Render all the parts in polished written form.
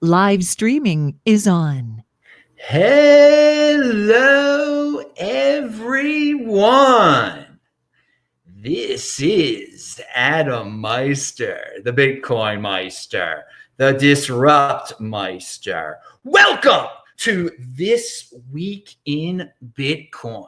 Live streaming is on. Hello, everyone. This is Adam Meister, the Bitcoin Meister, the Disrupt Meister. Welcome to This Week in Bitcoin.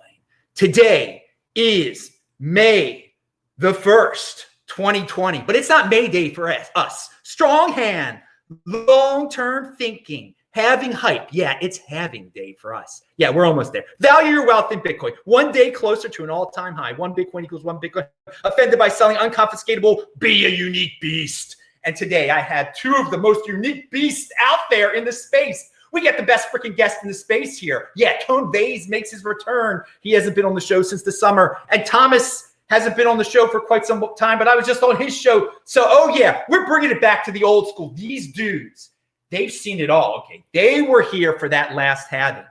Today is May the 1st, 2020, but it's not May Day for us. Strong hand, long-term thinking, having hype. Yeah, it's halving day for us. Yeah, we're almost there. Value your wealth in Bitcoin. One day closer to an all-time high. One Bitcoin equals one Bitcoin. Offended by selling unconfiscatable, be a unique beast. And today I had two of the most unique beasts out there in the space. We get the best freaking guest in the space here. Yeah, Vays makes his return. He hasn't been on the show since the summer. And Thomas hasn't been on the show for quite some time, but I was just on his show. So, oh yeah, we're bringing it back to the old school. These dudes, they've seen it all, okay? They were here for that last halving.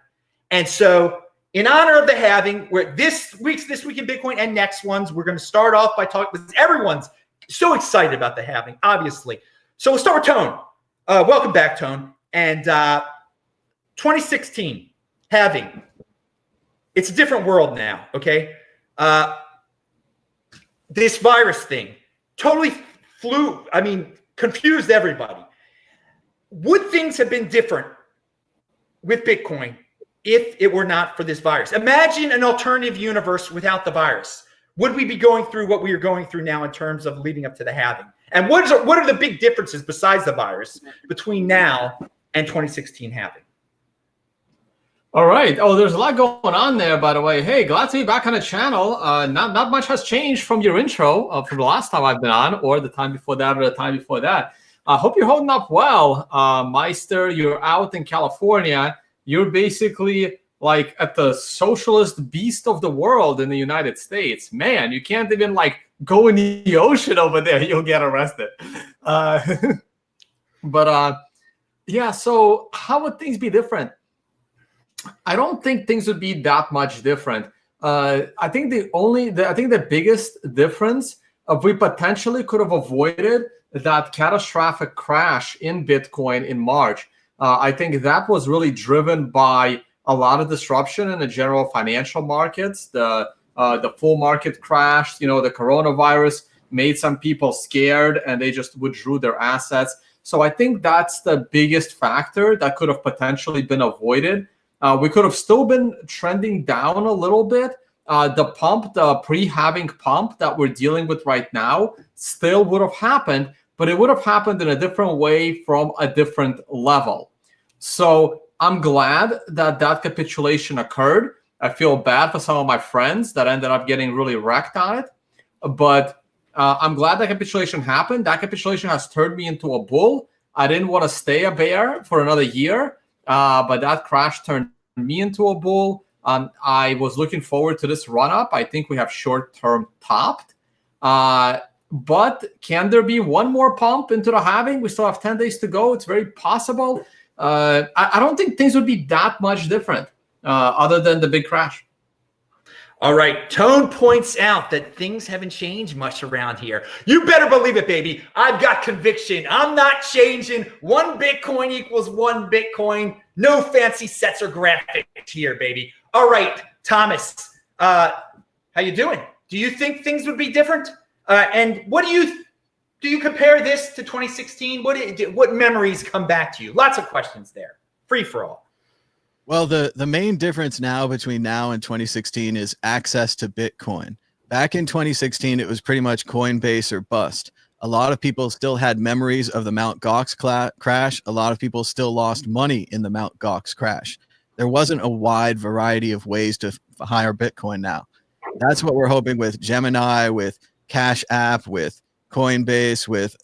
And so in honor of the halving, we're This Week in Bitcoin and next ones, we're going to start off by talking with everyone's so excited about the halving, obviously. So we'll start with Tone. Welcome back, Tone. And 2016 halving. It's a different world now, okay? This virus thing totally confused everybody. Would things have been different with Bitcoin if it were not for this virus? Imagine an alternative universe without the virus. Would we be going through what we are going through now in terms of leading up to the halving? And what are the big differences besides the virus between now and 2016 halving? All right. Oh, there's a lot going on there, by the way. Hey, glad to be back on the channel. Not much has changed from your intro from the last time I've been on, or the time before that, or the time before that. I hope you're holding up well. Meister, you're out in California. You're basically like at the socialist beast of the world in the United States. Man, you can't even like go in the ocean over there. You'll get arrested. Yeah, so how would things be different? I don't think things would be that much different. I think the biggest difference we potentially could have avoided that catastrophic crash in Bitcoin in March. I think that was really driven by a lot of disruption in the general financial markets. The full market crashed. The coronavirus made some people scared and they just withdrew their assets. So I think that's the biggest factor that could have potentially been avoided. We could have still been trending down a little bit. The pre-halving pump that we're dealing with right now still would have happened, but it would have happened in a different way from a different level. So I'm glad that capitulation occurred. I feel bad for some of my friends that ended up getting really wrecked on it, but I'm glad that capitulation happened. That capitulation has turned me into a bull. I didn't want to stay a bear for another year. But that crash turned me into a bull. I was looking forward to this run-up. I think we have short-term topped. But can there be one more pump into the halving? We still have 10 days to go. It's very possible. I don't think things would be that much different other than the big crash. All right, Tone points out that things haven't changed much around here. You better believe it, baby. I've got conviction. I'm not changing. One Bitcoin equals one Bitcoin. No fancy sets or graphics here, baby. All right, Thomas, how you doing? Do you think things would be different? And what do you compare this to 2016? What memories come back to you? Lots of questions there. Free for all. Well, the main difference now between now and 2016 is access to Bitcoin. Back in 2016, it was pretty much Coinbase or bust. A lot of people still had memories of the Mt. Gox crash. A lot of people still lost money in the Mt. Gox crash. There wasn't a wide variety of ways to hire Bitcoin now. That's what we're hoping with Gemini, with Cash App, with Coinbase, with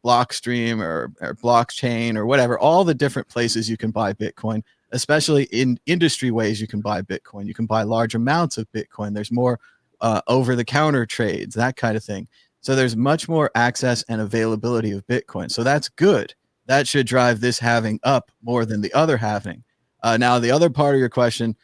Blockstream or blockchain or whatever, all the different places you can buy Bitcoin. Especially in industry ways, you can buy Bitcoin. You can buy large amounts of Bitcoin. There's more over-the-counter trades, that kind of thing. So there's much more access and availability of Bitcoin. So that's good. That should drive this halving up more than the other halving. Now, the other part of your question,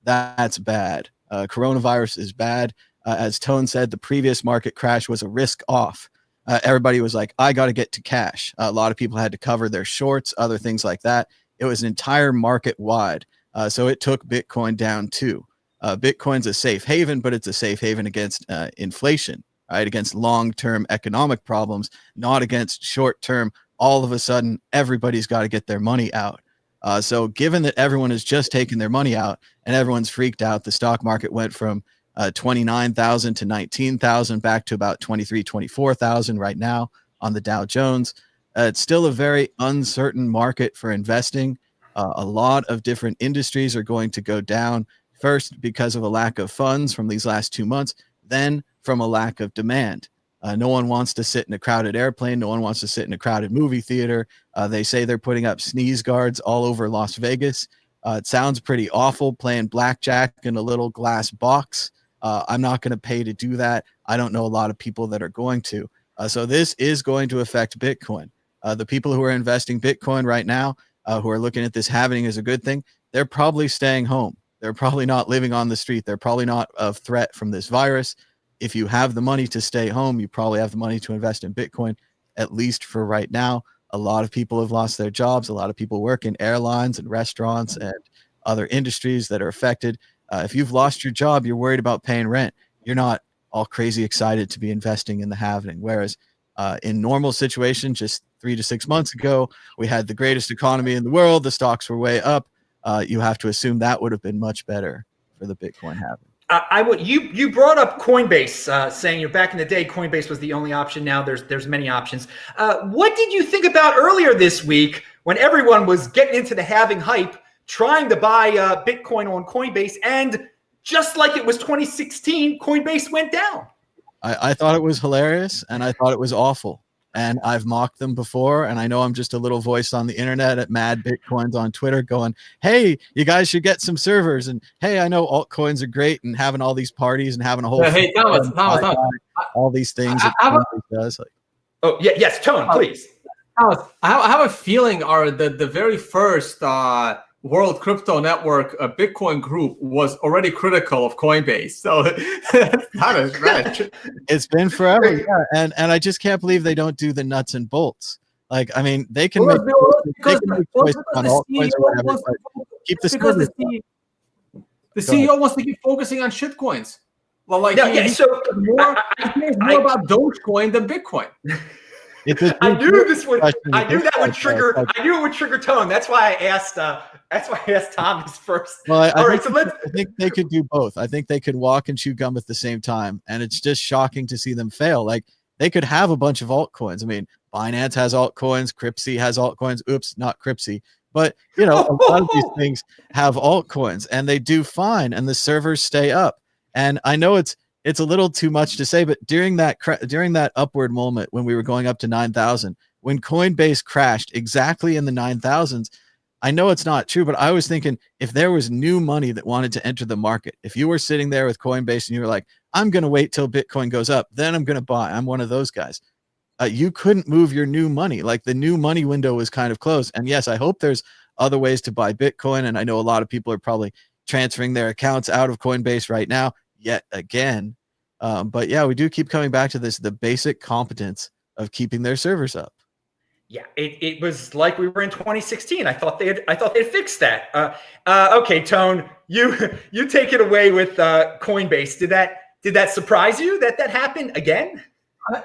that's bad. Coronavirus is bad. As Tone said, the previous market crash was a risk off. everybody was like, I got to get to cash. A lot of people had to cover their shorts, other things like that. It was an entire market wide. So it took Bitcoin down too. Bitcoin's a safe haven, but it's a safe haven against inflation, right? Against long-term economic problems, not against short-term. All of a sudden, everybody's got to get their money out. So given that everyone has just taken their money out and everyone's freaked out, the stock market went from 29,000 to 19,000 back to about 23, 24,000 right now on the Dow Jones. It's still a very uncertain market for investing. A lot of different industries are going to go down, first because of a lack of funds from these last 2 months, then from a lack of demand. No one wants to sit in a crowded airplane. No one wants to sit in a crowded movie theater. They say they're putting up sneeze guards all over Las Vegas. It sounds pretty awful, playing blackjack in a little glass box. I'm not going to pay to do that. I don't know a lot of people that are going to. So this is going to affect Bitcoin. The people who are investing Bitcoin right now, who are looking at this halving as a good thing, they're probably staying home. They're probably not living on the street. They're probably not of threat from this virus. If you have the money to stay home, you probably have the money to invest in Bitcoin, at least for right now. A lot of people have lost their jobs. A lot of people work in airlines and restaurants and other industries that are affected. If you've lost your job, you're worried about paying rent. You're not all crazy excited to be investing in the halving. Whereas in normal situation, just 3 to 6 months ago, we had the greatest economy in the world. The stocks were way up. You have to assume that would have been much better for the Bitcoin halving. I would. You brought up Coinbase, saying back in the day, Coinbase was the only option. Now there's many options. What did you think about earlier this week when everyone was getting into the halving hype, trying to buy Bitcoin on Coinbase, and just like it was 2016, Coinbase went down? I thought it was hilarious, and I thought it was awful. And I've mocked them before, and I know I'm just a little voice on the internet at Mad Bitcoins on Twitter going, hey, you guys should get some servers. And hey, I know altcoins are great and having all these parties and having a whole hey, Thomas, all these things does. Like, oh, yeah, yes, Tone, please. Thomas, I have a feeling the very first World Crypto Network Bitcoin group was already critical of Coinbase. So that is right. It's been forever, yeah. And I just can't believe they don't do the nuts and bolts. Like, I mean, they can make choices on altcoins or whatever, but keep the servers. The CEO wants to keep focusing on shitcoins. Well, like so more about Dogecoin than Bitcoin. I knew this would. I knew that would trigger. I knew it would trigger Tone. That's why I asked. That's why I asked Thomas first. Well, I think they could do both. I think they could walk and chew gum at the same time, and it's just shocking to see them fail. Like, they could have a bunch of altcoins. I mean, Binance has altcoins, Cryptsy has altcoins. Oops, not Cryptsy. But a lot of these things have altcoins, and they do fine, and the servers stay up. And I know it's a little too much to say, but during that upward moment when we were going up to 9,000, when Coinbase crashed exactly in the 9,000s, I know it's not true, but I was thinking, if there was new money that wanted to enter the market, if you were sitting there with Coinbase and you were like, I'm going to wait till Bitcoin goes up, then I'm going to buy. I'm one of those guys. You couldn't move your new money. Like, the new money window was kind of closed. And yes, I hope there's other ways to buy Bitcoin. And I know a lot of people are probably transferring their accounts out of Coinbase right now, yet again. But yeah, we do keep coming back to this, the basic competence of keeping their servers up. Yeah, it was like we were in 2016. I thought they'd fixed that. Okay, Tone, you take it away with Coinbase. Did that surprise you that happened again?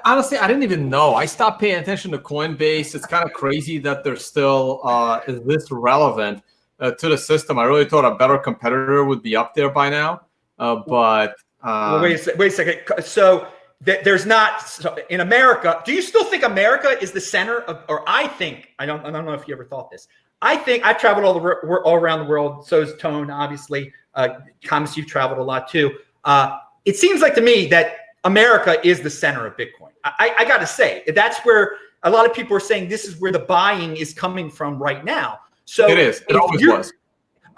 Honestly, I didn't even know. I stopped paying attention to Coinbase. It's kind of crazy that they're still is this relevant to the system. I really thought a better competitor would be up there by now. But wait a second. So there's not in America. Do you still think America is the center of? Or I don't know if you ever thought this. I think I've traveled all around the world. So has Tone, obviously. Thomas, you've traveled a lot too. It seems like to me that America is the center of Bitcoin. I got to say, that's where a lot of people are saying this is where the buying is coming from right now. So it is. It always was.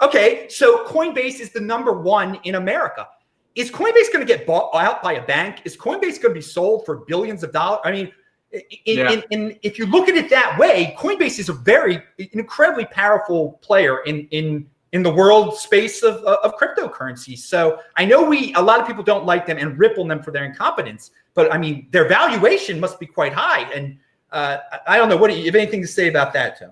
Okay, so Coinbase is the #1 in America. Is Coinbase going to get bought out by a bank? Is Coinbase going to be sold for billions of dollars? I mean, if you look at it that way, Coinbase is an incredibly powerful player in in the world space of cryptocurrency. So I know a lot of people don't like them and rip on them for their incompetence, but I mean, their valuation must be quite high. And I don't know, what do you have anything to say about that, Tom?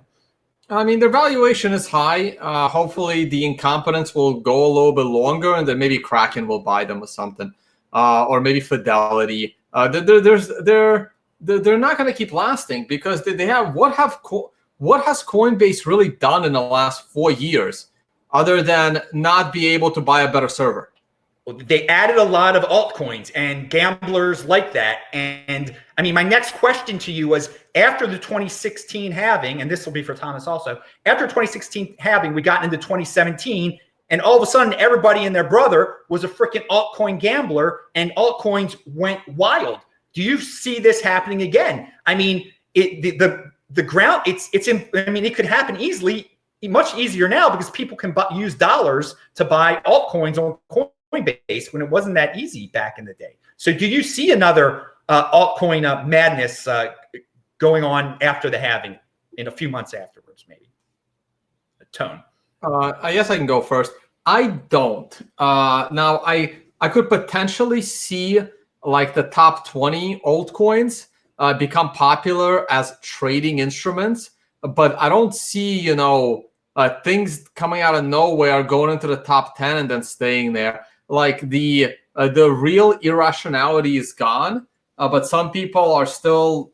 I mean, their valuation is high. Hopefully the incompetence will go a little bit longer, and then maybe Kraken will buy them or something, or maybe Fidelity. They're not going to keep lasting because they have what has Coinbase really done in the last 4 years other than not be able to buy a better server? They added a lot of altcoins, and gamblers like that. And I mean, my next question to you was, after the 2016 halving, and this will be for Thomas also, after 2016 halving, we got into 2017, and all of a sudden everybody and their brother was a freaking altcoin gambler, and altcoins went wild. Do you see this happening again? I mean, the ground, I mean, it could happen easily, much easier now, because people can use dollars to buy altcoins on Coinbase when it wasn't that easy back in the day. So do you see another altcoin madness going on after the halving in a few months afterwards, maybe? A Tone. I guess I can go first. I don't. Now, I could potentially see like the top 20 altcoins become popular as trading instruments, but I don't see, things coming out of nowhere going into the top 10 and then staying there. Like the real irrationality is gone, but some people are still.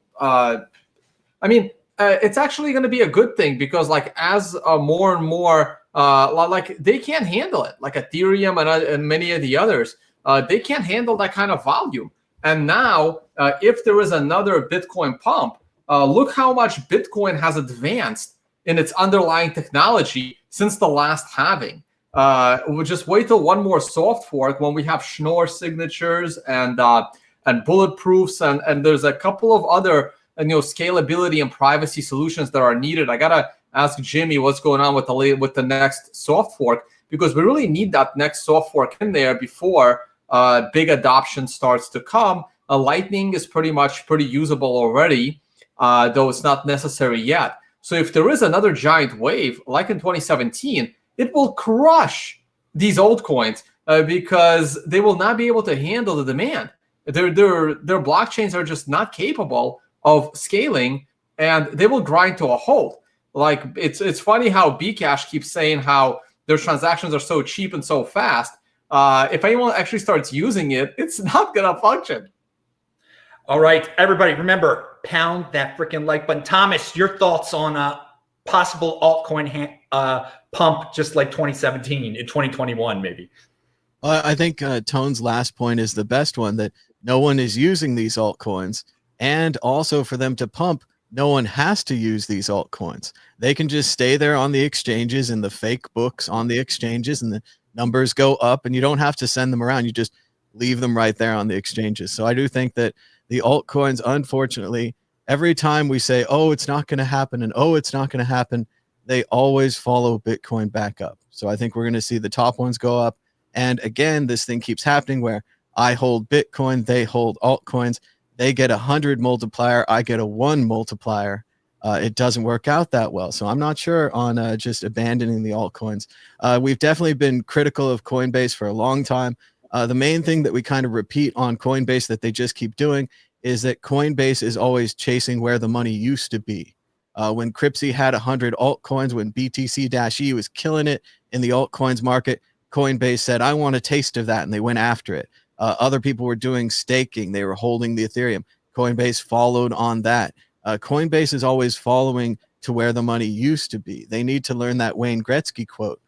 It's actually going to be a good thing, because like as more and more like they can't handle it, like Ethereum and many of the others, they can't handle that kind of volume. And now, if there is another Bitcoin pump, look how much Bitcoin has advanced in its underlying technology since the last halving. We'll just wait till one more soft fork when we have Schnorr signatures and bulletproofs, and there's a couple of other scalability and privacy solutions that are needed. I gotta ask Jimmy what's going on with the next soft fork, because we really need that next soft fork in there before big adoption starts to come. Lightning is pretty usable already, though it's not necessary yet. So if there is another giant wave like in 2017, it will crush these altcoins because they will not be able to handle the demand. Their blockchains are just not capable of scaling, and they will grind to a halt. Like it's funny how Bcash keeps saying how their transactions are so cheap and so fast. If anyone actually starts using it, it's not gonna function. All right, everybody, remember, pound that freaking like button. Thomas, your thoughts on possible altcoin pump just like 2017 in 2021 maybe? I think Tone's last point is the best one, that no one is using these altcoins, and also for them to pump, no one has to use these altcoins. They can just stay there on the exchanges, in the fake books on the exchanges, and the numbers go up, and you don't have to send them around. You just leave them right there on the exchanges. So I do think that the altcoins, unfortunately, every time we say, oh, it's not going to happen, and oh, it's not going to happen, they always follow Bitcoin back up. So I think we're going to see the top ones go up. And again, this thing keeps happening where I hold Bitcoin, they hold altcoins. They get 100 multiplier, I get a 1 multiplier. It doesn't work out that well. So I'm not sure on just abandoning the altcoins. We've definitely been critical of Coinbase for a long time. The main thing that we kind of repeat on Coinbase that they just keep doing is that Coinbase is always chasing where the money used to be. When Cryptsy had 100 altcoins, when BTC-E was killing it in the altcoins market, Coinbase said, I want a taste of that, and they went after it. Other people were doing staking. They were holding the Ethereum. Coinbase followed on that. Coinbase is always following to where the money used to be. They need to learn that Wayne Gretzky quote,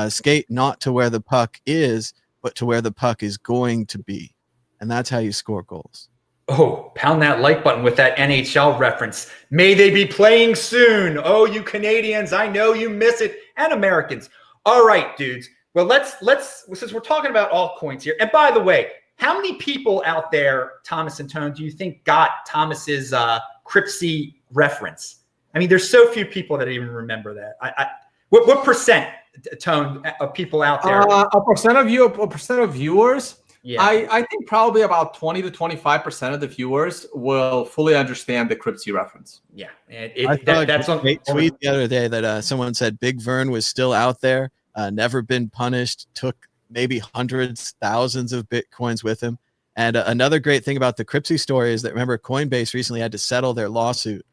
skate not to where the puck is, but to where the puck is going to be. And that's how you score goals. Oh, pound that like button with that NHL reference. May they be playing soon. Oh, you Canadians, I know you miss it. And Americans. All right, dudes. Well, let's since we're talking about altcoins here. And by the way, how many people out there, Thomas and Tone, do you think got Thomas's Cryptsy reference? I mean, there's so few people that even remember that. What percent, Tone, of people out there? A percent of viewers. Yeah. I think probably about 20 to 25% of the viewers will fully understand the Cryptsy reference. Yeah, that's a great tweet the other day that someone said Big Vern was still out there never been punished, took maybe hundreds, thousands of Bitcoins with him. And another great thing about the Cryptsy story is that, remember, Coinbase recently had to settle their lawsuit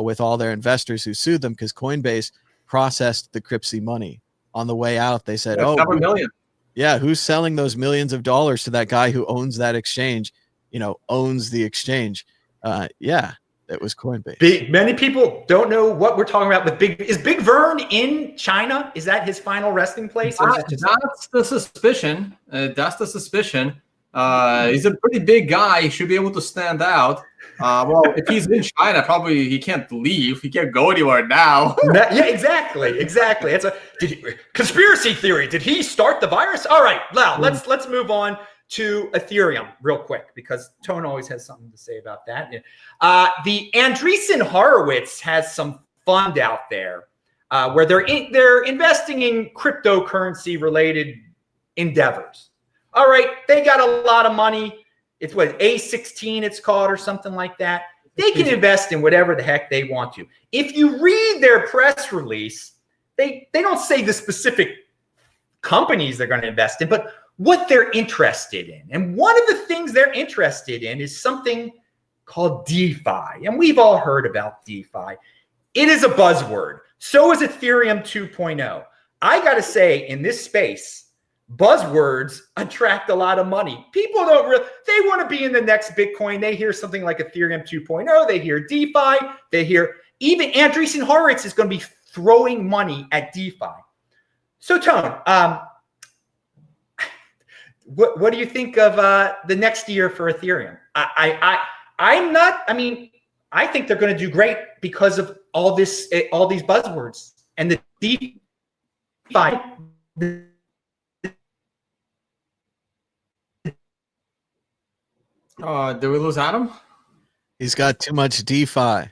with all their investors who sued them because Coinbase processed the Cryptsy money. On the way out, they said, "Oh, $7 million. Yeah, who's selling those millions of dollars to that guy who owns that exchange? Owns the exchange." Yeah, that was Coinbase. Many people don't know what we're talking about with Is Big Vern in China? Is that his final resting place? That's the suspicion. He's a pretty big guy. He should be able to stand out. Well, if he's in China, probably he can't leave. He can't go anywhere now. Yeah, exactly. It's conspiracy theory. Did he start the virus? All right, now let's move on to Ethereum real quick, because Tone always has something to say about that. The Andreessen Horowitz has some fund out there where they're investing in cryptocurrency related endeavors. All right, they got a lot of money. It's what, A16 it's called or something like that. They can invest in whatever the heck they want to. If you read their press release, they don't say the specific companies they're going to invest in, but what they're interested in. And one of the things they're interested in is something called DeFi. And we've all heard about DeFi. It is a buzzword. So is Ethereum 2.0. I got to say, in this space, buzzwords attract a lot of money. People they want to be in the next Bitcoin. They hear something like Ethereum 2.0. They hear DeFi. They hear even Andreessen Horowitz is going to be throwing money at DeFi. So Tone, what do you think of the next year for Ethereum? I think they're going to do great because of all these buzzwords and the DeFi. Did we lose Adam? He's got too much DeFi.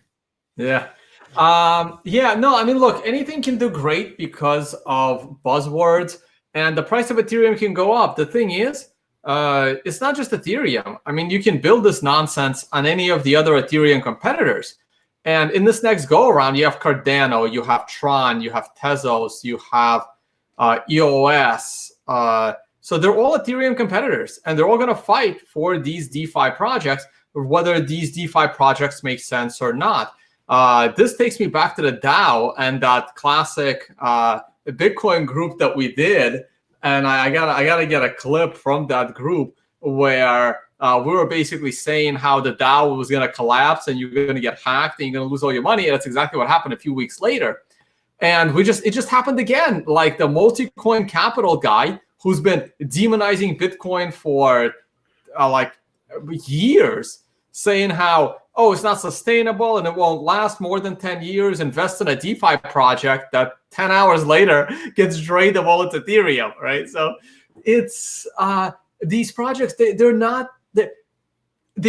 Yeah. Look, anything can do great because of buzzwords, and the price of Ethereum can go up. The thing is, it's not just Ethereum. I mean, you can build this nonsense on any of the other Ethereum competitors. And in this next go around, you have Cardano, you have Tron, you have Tezos, you have EOS. So they're all Ethereum competitors, and they're all going to fight for these DeFi projects, whether these DeFi projects make sense or not. This takes me back to the DAO and that classic Bitcoin group that we did, and I gotta get a clip from that group where we were basically saying how the DAO was going to collapse and you're going to get hacked and you're going to lose all your money, and that's exactly what happened a few weeks later. And it just happened again. Like the multi-coin capital guy, who's been demonizing Bitcoin for years, saying how, it's not sustainable and it won't last more than 10 years, invest in a DeFi project that 10 hours later gets drained of all its Ethereum, right? So it's these projects, they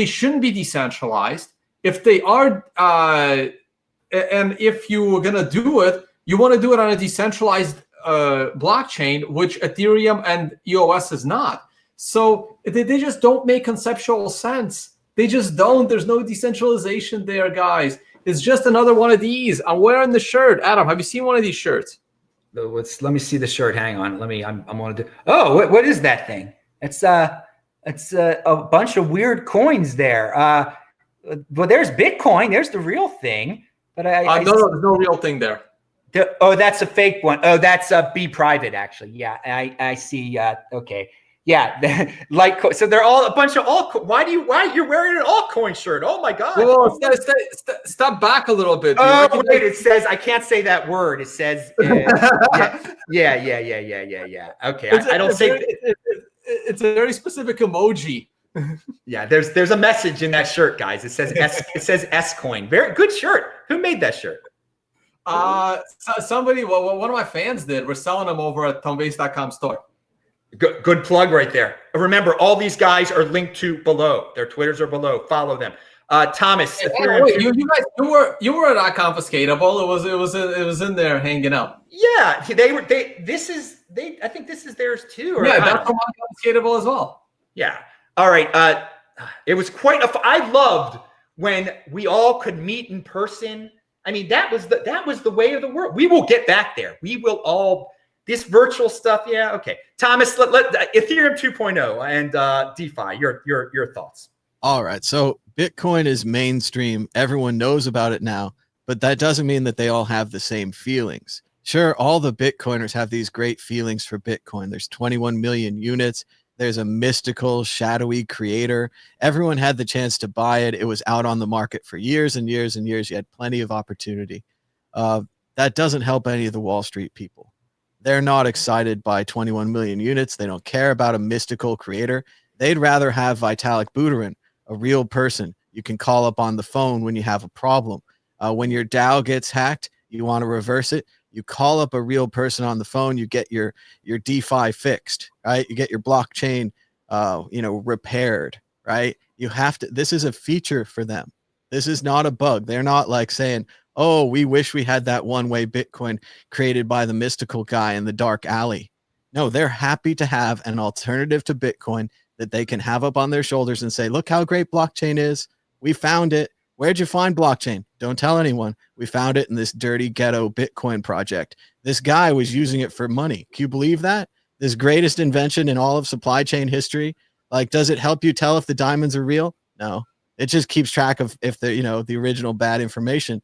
shouldn't be decentralized. If they are, and if you were going to do it, you want to do it on a decentralized blockchain, which Ethereum and EOS is not. So they just don't make conceptual sense. They just don't. There's no decentralization there, guys. It's just another one of these. I'm wearing the shirt. Adam, have you seen one of these shirts? Let me see the shirt. Hang on. I'm going to do. Oh, what is that thing? It's a bunch of weird coins there. Well, there's Bitcoin. There's the real thing. But no, there's no real thing there. That's a fake one. Oh, that's Be Private, actually. Yeah, I see. Okay. Yeah, so they're all a bunch of altcoin. Why you're wearing an altcoin shirt? Oh my God! Well, step back a little bit. Oh wait, it says I can't say that word. It says yeah. Okay, I don't say. It's a very specific emoji. Yeah, there's a message in that shirt, guys. It says S coin. Very good shirt. Who made that shirt? Somebody. Well, one of my fans did. We're selling them over at tonebase.com store. Good plug right there. Remember, all these guys are linked to below. Their Twitters are below. Follow them. Thomas, wait, you guys, you were not confiscatable. It was in there hanging out. Yeah, they were. I think this is theirs too. Yeah, that's confiscatable as well. Yeah. All right. It was quite I loved when we all could meet in person. I mean, that was the way of the world. We will get back there. We will all. This virtual stuff, yeah, okay. Thomas, let Ethereum 2.0 and DeFi, your thoughts. All right. So Bitcoin is mainstream. Everyone knows about it now, but that doesn't mean that they all have the same feelings. Sure, all the Bitcoiners have these great feelings for Bitcoin. There's 21 million units. There's a mystical, shadowy creator. Everyone had the chance to buy it. It was out on the market for years and years and years. You had plenty of opportunity. That doesn't help any of the Wall Street people. They're not excited by 21 million units. They don't care about a mystical creator. They'd rather have Vitalik Buterin, a real person you can call up on the phone when you have a problem. When your DAO gets hacked, you want to reverse it. You call up a real person on the phone, you get your DeFi fixed, right? You get your blockchain, repaired, right? You have to, this is a feature for them. This is not a bug. They're not like saying, oh, we wish we had that one-way Bitcoin created by the mystical guy in the dark alley. No, they're happy to have an alternative to Bitcoin that they can have up on their shoulders and say, look how great blockchain is. We found it. Where'd you find blockchain? Don't tell anyone. We found it in this dirty ghetto Bitcoin project. This guy was using it for money. Can you believe that? This greatest invention in all of supply chain history. Like, does it help you tell if the diamonds are real? No. It just keeps track of if the original bad information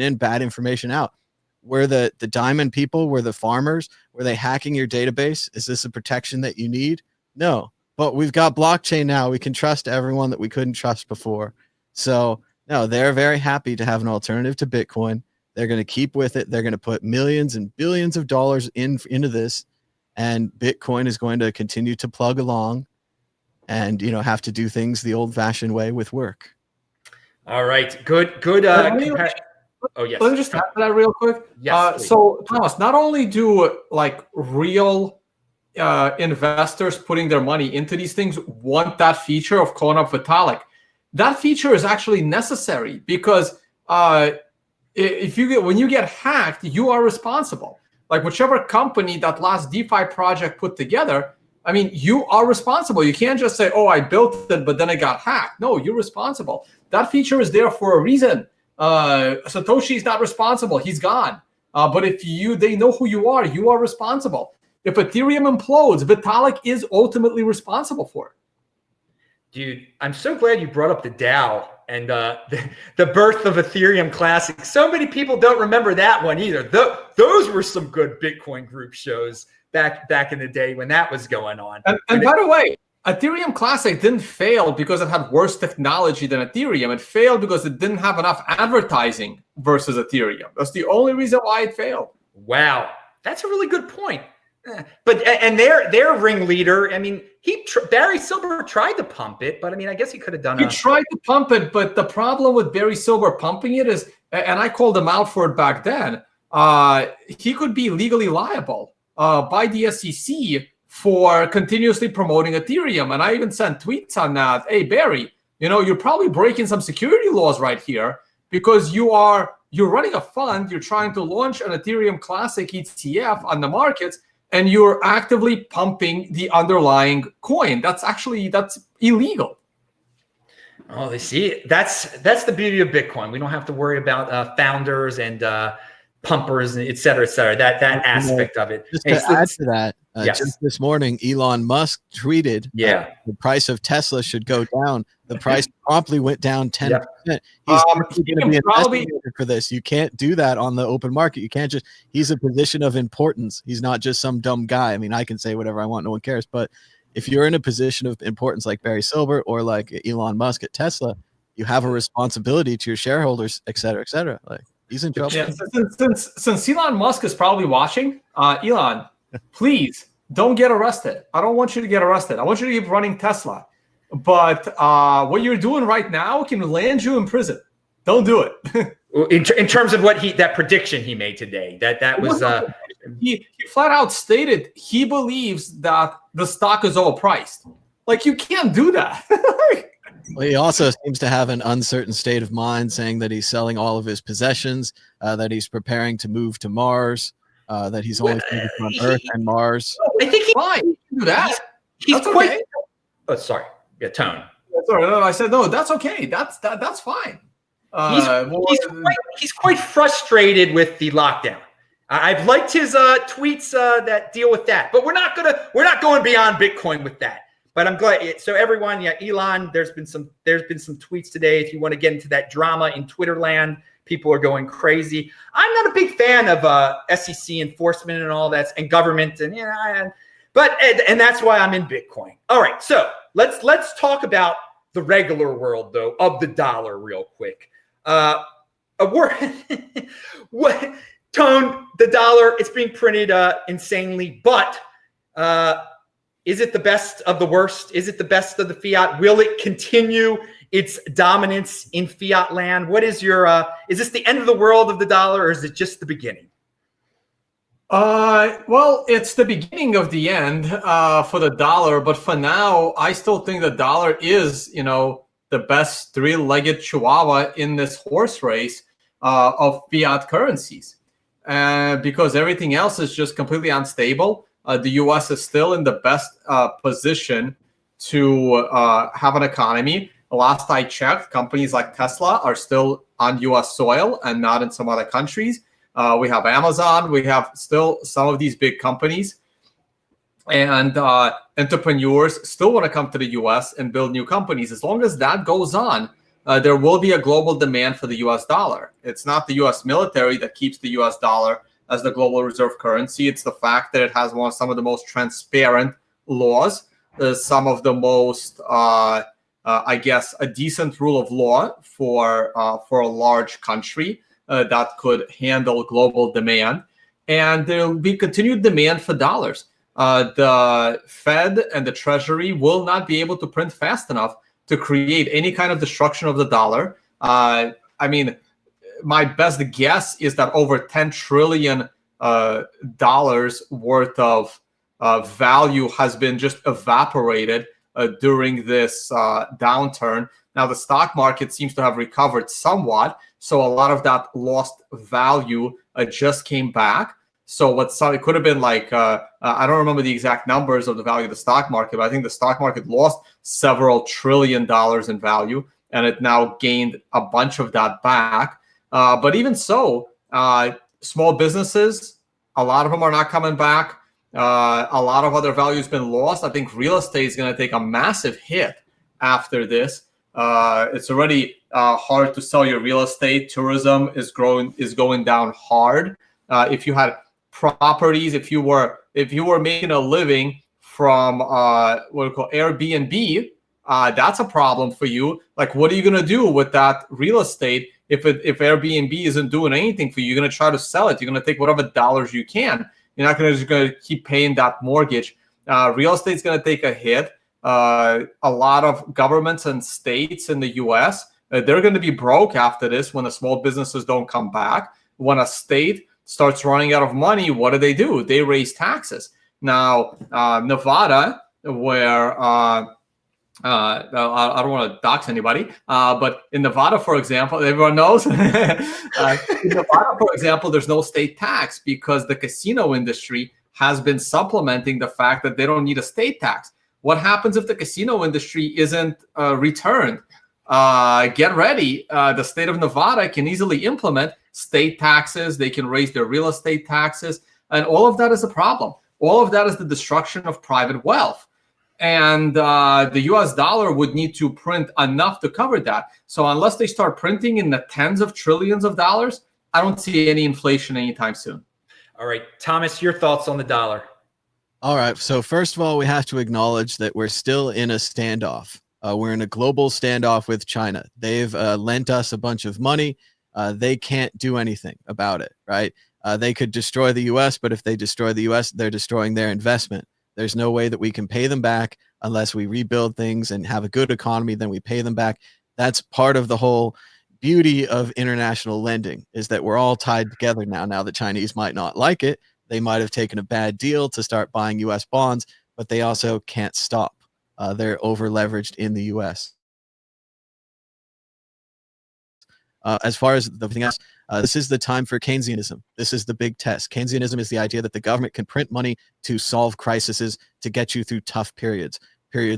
in, bad information out. Were the diamond people, were the farmers, were they hacking your database? Is this a protection that you need? No. But we've got blockchain now. We can trust everyone that we couldn't trust before. So no, they're very happy to have an alternative to Bitcoin. They're going to keep with it. They're going to put millions and billions of dollars into this, and Bitcoin is going to continue to plug along and, have to do things the old fashioned way with work. All right. Good. Oh, yes. Let me just add to that real quick. Yes, so Thomas, not only do real investors putting their money into these things want that feature of calling up Vitalik, that feature is actually necessary because when you get hacked, you are responsible. Like whichever company that last DeFi project put together, I mean, you are responsible. You can't just say, oh, I built it, but then it got hacked. No, you're responsible. That feature is there for a reason. Satoshi's not responsible. He's gone. But if they know who you are responsible. If Ethereum implodes, Vitalik is ultimately responsible for it. Dude, I'm so glad you brought up the DAO and the birth of Ethereum Classic. So many people don't remember that one either. Those were some good Bitcoin group shows back in the day when that was going on. And by the way, Ethereum Classic didn't fail because it had worse technology than Ethereum. It failed because it didn't have enough advertising versus Ethereum. That's the only reason why it failed. Wow, that's a really good point. But their ringleader, I mean, Barry Silver tried to pump it, but I mean, I guess he could have done. He tried to pump it, but the problem with Barry Silver pumping it is, and I called him out for it back then. He could be legally liable by the SEC for continuously promoting Ethereum, and I even sent tweets on that. Hey Barry, you're probably breaking some security laws right here because you're running a fund, you're trying to launch an Ethereum Classic ETF on the markets, and you're actively pumping the underlying coin. That's illegal. Oh, they see. That's the beauty of Bitcoin. We don't have to worry about founders and pumpers, et cetera, et cetera. That aspect of it. Just to add to that, yes. Just this morning, Elon Musk tweeted the price of Tesla should go down. The price promptly went down 10%. He's going to be investigated for this. You can't do that on the open market. You can't just, he's a position of importance. He's not just some dumb guy. I mean, I can say whatever I want. No one cares. But if you're in a position of importance like Barry Silver or like Elon Musk at Tesla, you have a responsibility to your shareholders, et cetera, et cetera. Like, he's in trouble. Yeah, since Elon Musk is probably watching, Elon, please don't get arrested. I don't want you to get arrested. I want you to keep running Tesla. But what you're doing right now can land you in prison. Don't do it. in terms of that prediction he made today, that was he flat out stated he believes that the stock is overpriced. Like, you can't do that. Well, he also seems to have an uncertain state of mind, saying that he's selling all of his possessions, that he's preparing to move to Mars, that he's only focused on Earth and Mars. I think he's fine. Do that. He's that's quite. Okay. Oh, sorry. Yeah, tone. Sorry, no, I said no. That's okay. That's fine. He's quite frustrated with the lockdown. I've liked his tweets that deal with that, but we're not going beyond Bitcoin with that. But I'm glad. So everyone, yeah, Elon, there's been some tweets today. If you want to get into that drama in Twitter land, people are going crazy. I'm not a big fan of SEC enforcement and all that, and government, and but that's why I'm in Bitcoin. All right, so let's talk about the regular world though of the dollar real quick. A word, what tone the dollar? It's being printed insanely, but is it the best of the worst? Is it the best of the fiat? Will it continue its dominance in fiat land? What is your, is this the end of the world of the dollar, or is it just the beginning? Well, it's the beginning of the end for the dollar, but for now, I still think the dollar is, the best three-legged chihuahua in this horse race of fiat currencies. Because everything else is just completely unstable. The U.S. is still in the best position to have an economy. Last I checked, companies like Tesla are still on U.S. soil and not in some other countries. We have Amazon. We have still some of these big companies. And entrepreneurs still want to come to the U.S. and build new companies. As long as that goes on, there will be a global demand for the U.S. dollar. It's not the U.S. military that keeps the U.S. dollar as the global reserve currency. It's the fact that it has some of the most transparent laws, some of the most, I guess, a decent rule of law for a large country that could handle global demand. And there will be continued demand for dollars. The Fed and the Treasury will not be able to print fast enough to create any kind of destruction of the dollar. I mean, my best guess is that over $10 trillion worth of value has been just evaporated during this downturn. Now, the stock market seems to have recovered somewhat, so a lot of that lost value just came back. So it could have been like, I don't remember the exact numbers of the value of the stock market, but I think the stock market lost several $1 trillion in value, and it now gained a bunch of that back. But even so, small businesses, a lot of them are not coming back. A lot of other value has been lost. I think real estate is going to take a massive hit after this. It's already hard to sell your real estate. Tourism is going down hard. If you had properties, if you were making a living from what we call Airbnb, that's a problem for you. Like, what are you going to do with that real estate if Airbnb isn't doing anything for you? You're going to try to sell it. You're going to take whatever dollars you can. You're not going to keep paying that mortgage. Real estate's going to take a hit. A lot of governments and states in the U.S., they're going to be broke after this when the small businesses don't come back. When a state starts running out of money, what do? They raise taxes. Now, Nevada, where I don't want to dox anybody, but in Nevada, for example, everyone knows, in Nevada, for example, there's no state tax because the casino industry has been supplementing the fact that they don't need a state tax. What happens if the casino industry isn't returned? Get ready. The state of Nevada can easily implement state taxes. They can raise their real estate taxes. And all of that is a problem. All of that is the destruction of private wealth. And the US dollar would need to print enough to cover that. So unless they start printing in the tens of trillions of dollars, I don't see any inflation anytime soon. All right, Thomas, your thoughts on the dollar? All right. So first of all, we have to acknowledge that we're still in a standoff. We're in a global standoff with China. They've lent us a bunch of money. They can't do anything about it, right? They could destroy the U.S., but if they destroy the U.S., they're destroying their investment. There's no way that we can pay them back unless we rebuild things and have a good economy, then we pay them back. That's part of the whole beauty of international lending, is that we're all tied together now. Now, the Chinese might not like it. They might have taken a bad deal to start buying U.S. bonds, but they also can't stop. They're over leveraged in the U.S. As far as everything else, this is the time for Keynesianism. This is the big test. Keynesianism is the idea that the government can print money to solve crises, to get you through tough periods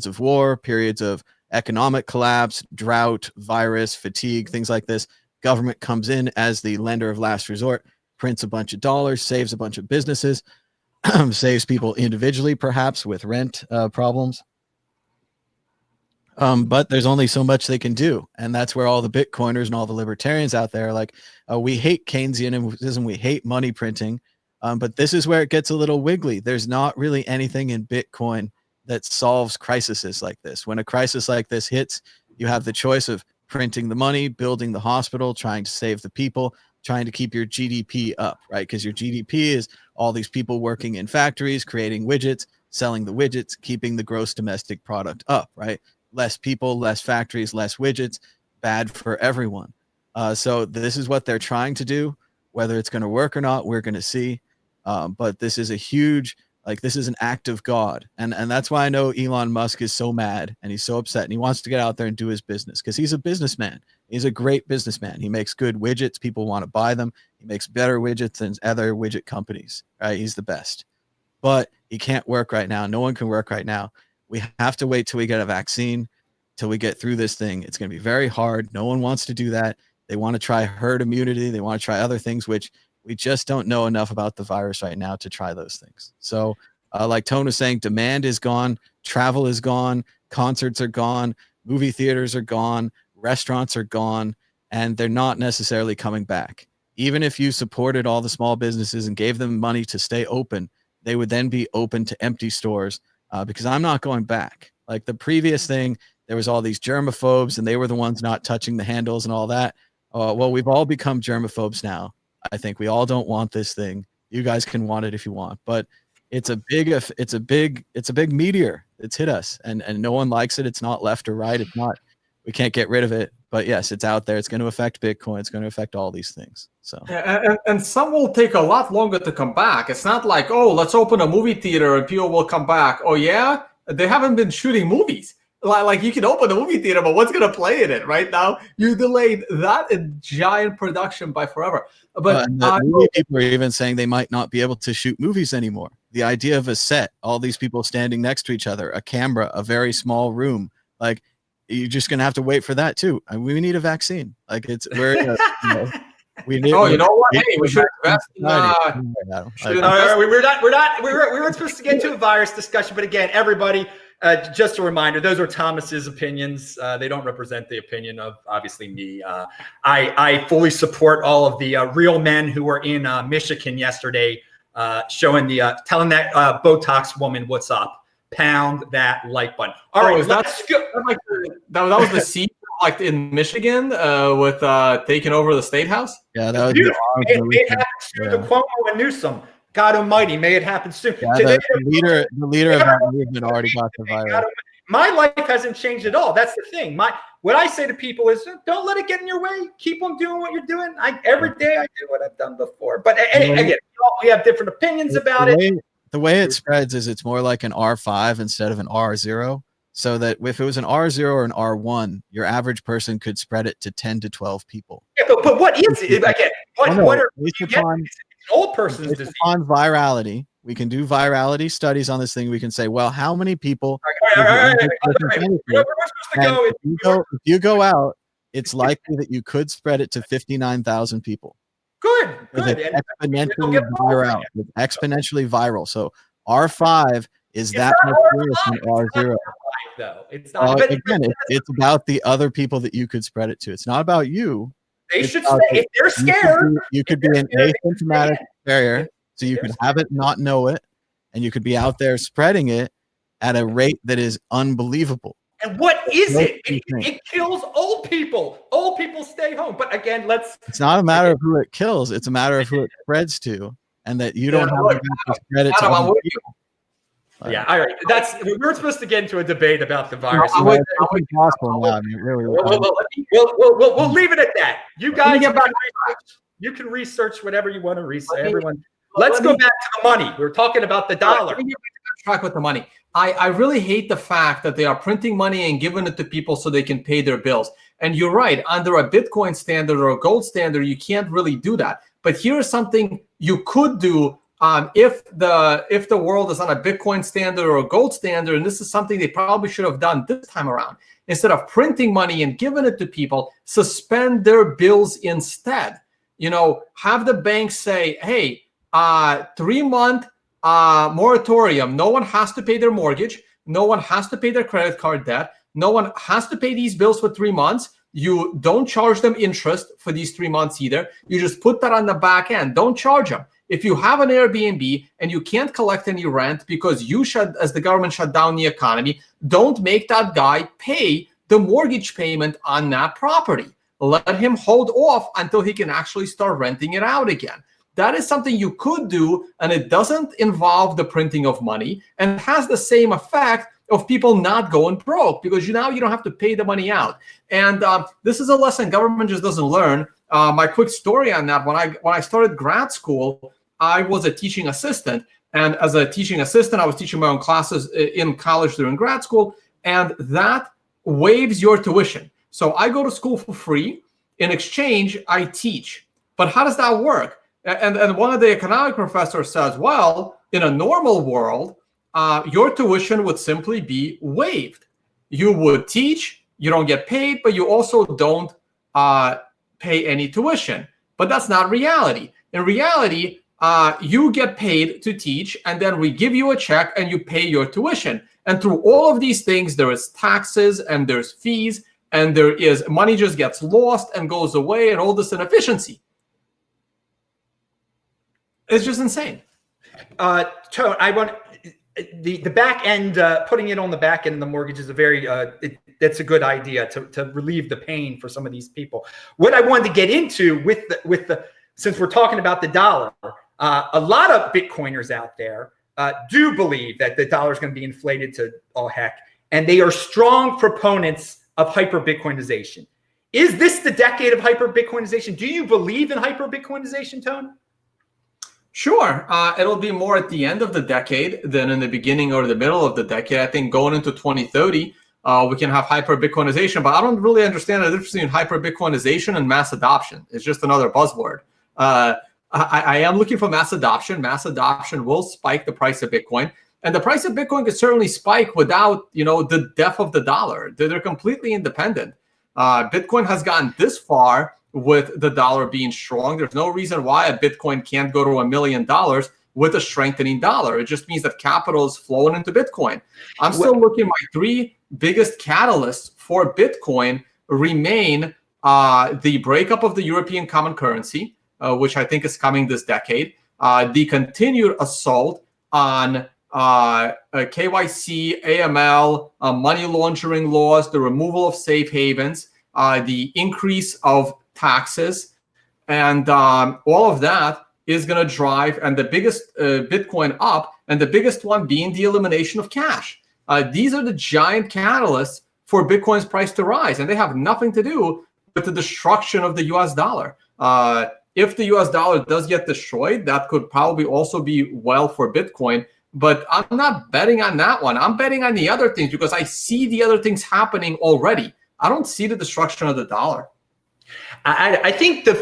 of war, periods of economic collapse, drought, virus, fatigue, things like this. Government comes in as the lender of last resort, prints a bunch of dollars, saves a bunch of businesses, saves people individually, perhaps with rent problems. But there's only so much they can do. And that's where all the Bitcoiners and all the libertarians out there are like, we hate Keynesianism, we hate money printing. But this is where it gets a little wiggly. There's not really anything in Bitcoin that solves crises like this. When a crisis like this hits, you have the choice of printing the money, building the hospital, trying to save the people, trying to keep your GDP up, right? Because your GDP is all these people working in factories, creating widgets, selling the widgets, keeping the gross domestic product up, right? Less people, less factories, less widgets, bad for everyone. So this is what they're trying to do. Whether it's going to work or not, we're going to see. But this is a huge, this is an act of God. And that's why I know Elon Musk is so mad and he's so upset and he wants to get out there and do his business because he's a businessman. He's a great businessman. He makes good widgets. People want to buy them. He makes better widgets than other widget companies, right? He's the best. But he can't work right now. No one can work right now. We have to wait till we get a vaccine, till we get through this thing. It's going to be very hard. No one wants to do that. They want to try herd immunity. They want to try other things, which we just don't know enough about the virus right now to try those things. So like Tone was saying, demand is gone. Travel is gone. Concerts are gone. Movie theaters are gone. Restaurants are gone. And they're not necessarily coming back. Even if you supported all the small businesses and gave them money to stay open, they would then be open to empty stores. Because I'm not going back. Like the previous thing, there was all these germaphobes and they were the ones not touching the handles and all that. Well, we've all become germaphobes now. I think we all don't want this thing. You guys can want it if you want, but it's a big meteor. It's hit us and no one likes it. It's not left or right. It's not, we can't get rid of it, but yes, it's out there. It's going to affect Bitcoin. It's going to affect all these things. So, and some will take a lot longer to come back. It's not like, oh, let's open a movie theater and people will come back. Oh yeah, they haven't been shooting movies. Like you can open a movie theater, but what's going to play in it right now? You delayed that giant production by forever. But movie people are even saying they might not be able to shoot movies anymore. The idea of a set, all these people standing next to each other, a camera, a very small room, like you're just going to have to wait for that too. And we need a vaccine. Like we need. Oh, you know what? Hey, we should invest in. We weren't supposed to get to a virus discussion, but again, everybody. Just a reminder, those are Thomas's opinions. They don't represent the opinion of, obviously, me. I fully support all of the real men who were in Michigan yesterday telling that Botox woman what's up. Pound that like button. All right, let's go. That was the scene like in Michigan with taking over the state house. Yeah, that was beautiful. It happened to the Cuomo and Newsom. God Almighty, may it happen soon. Yeah, the leader of that movement already got the virus. My life hasn't changed at all. That's the thing. What I say to people is, don't let it get in your way. Keep on doing what you're doing. Every day I do what I've done before. But again, we have different opinions about it. The way it spreads is it's more like an R5 instead of an R0. So that if it was an R0 or an R1, your average person could spread it to 10 to 12 people. Yeah, but what is it? Again, what are you getting? Old person's disease. On virality, we can do virality studies on this thing. We can say, well, how many people? If you go out, it's likely that you could spread it to 59,000 people. Good. It's exponentially viral. So R5 is that much worse than R0. Though it's not. Again, it's about the other people that you could spread it to. It's not about you. They should say if they're scared. You could be an asymptomatic carrier, so you could have it, not know it, and you could be out there spreading it at a rate that is unbelievable. And what is it? It kills old people. Old people stay home. But again, it's not a matter of who it kills. It's a matter of who it spreads to, and that you don't have to spread it to other people. Yeah, all right. We were supposed to get into a debate about the virus. We'll leave it at that. You guys you can research whatever you want to research. Let's go back to the money. We were talking about the dollar. Track with the money. I really hate the fact that they are printing money and giving it to people so they can pay their bills. And you're right, under a Bitcoin standard or a gold standard, you can't really do that. But here's something you could do. If the world is on a Bitcoin standard or a gold standard, and this is something they probably should have done this time around, instead of printing money and giving it to people, suspend their bills instead. have the bank say, hey, 3-month moratorium. No one has to pay their mortgage. No one has to pay their credit card debt. No one has to pay these bills for 3 months. You don't charge them interest for these 3 months either. You just put that on the back end. Don't charge them. If you have an Airbnb and you can't collect any rent because as the government shut down the economy, don't make that guy pay the mortgage payment on that property. Let him hold off until he can actually start renting it out again. That is something you could do, and it doesn't involve the printing of money and has the same effect of people not going broke, because now you don't have to pay the money out. And this is a lesson government just doesn't learn. My quick story on that: when I started grad school, I was a teaching assistant, and as a teaching assistant, I was teaching my own classes in college during grad school, and that waives your tuition. So I go to school for free. In exchange, I teach. But how does that work? And one of the economic professors says, well, in a normal world, your tuition would simply be waived. You would teach, you don't get paid, but you also don't pay any tuition. But that's not reality. In reality, you get paid to teach, and then we give you a check and you pay your tuition. And through all of these things, there is taxes and there's fees, and there is money just gets lost and goes away, and all this inefficiency. It's just insane. Tone, I want the back end, putting it on the back end of the mortgage is a very that's a good idea to relieve the pain for some of these people. What I wanted to get into with the since we're talking about the dollar, a lot of Bitcoiners out there do believe that the dollar is going to be inflated to all heck, and they are strong proponents of hyper-Bitcoinization. Is this the decade of hyper-Bitcoinization? Do you believe in hyper-Bitcoinization, Tone? Sure. It'll be more at the end of the decade than in the beginning or the middle of the decade. I think going into 2030, we can have hyper-Bitcoinization, but I don't really understand the difference between hyper-Bitcoinization and mass adoption. It's just another buzzword. I am looking for mass adoption. Mass adoption will spike the price of Bitcoin. And the price of Bitcoin could certainly spike without, the death of the dollar. They're completely independent. Bitcoin has gotten this far with the dollar being strong. There's no reason why a Bitcoin can't go to $1 million with a strengthening dollar. It just means that capital is flowing into Bitcoin. I'm still looking. My 3 biggest catalysts for Bitcoin remain the breakup of the European common currency, which I think is coming this decade, the continued assault on KYC, AML, money laundering laws, the removal of safe havens, the increase of taxes, and all of that is going to drive, and the biggest Bitcoin up, and the biggest one being the elimination of cash. These are the giant catalysts for Bitcoin's price to rise, and they have nothing to do with the destruction of the US dollar. If the US dollar does get destroyed, that could probably also be well for Bitcoin, but I'm not betting on that one. I'm betting on the other things because I see the other things happening already. I don't see the destruction of the dollar. I think the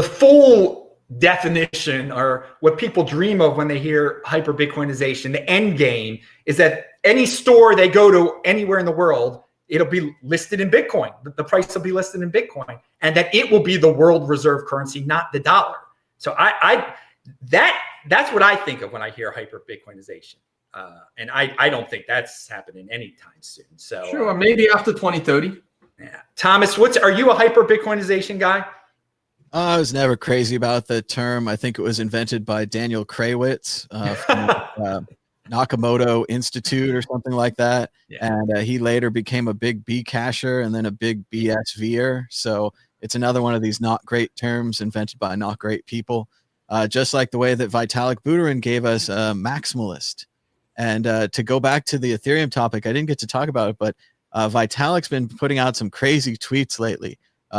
full definition, or what people dream of when they hear hyper-Bitcoinization, the end game, is that any store they go to anywhere in the world, it'll be listed in Bitcoin. The price will be listed in Bitcoin, and that it will be the world reserve currency, not the dollar. So that's what I think of when I hear hyper-Bitcoinization. And I don't think that's happening anytime soon. So sure, maybe after 2030. Yeah. Thomas, are you a hyper-Bitcoinization guy? I was never crazy about the term. I think it was invented by Daniel Kraywitz from Nakamoto Institute or something like that. Yeah. And he later became a big Bcasher and then a big BSVer. So it's another one of these not great terms invented by not great people. Just like the way that Vitalik Buterin gave us a maximalist. And to go back to the Ethereum topic, I didn't get to talk about it, but Vitalik's been putting out some crazy tweets lately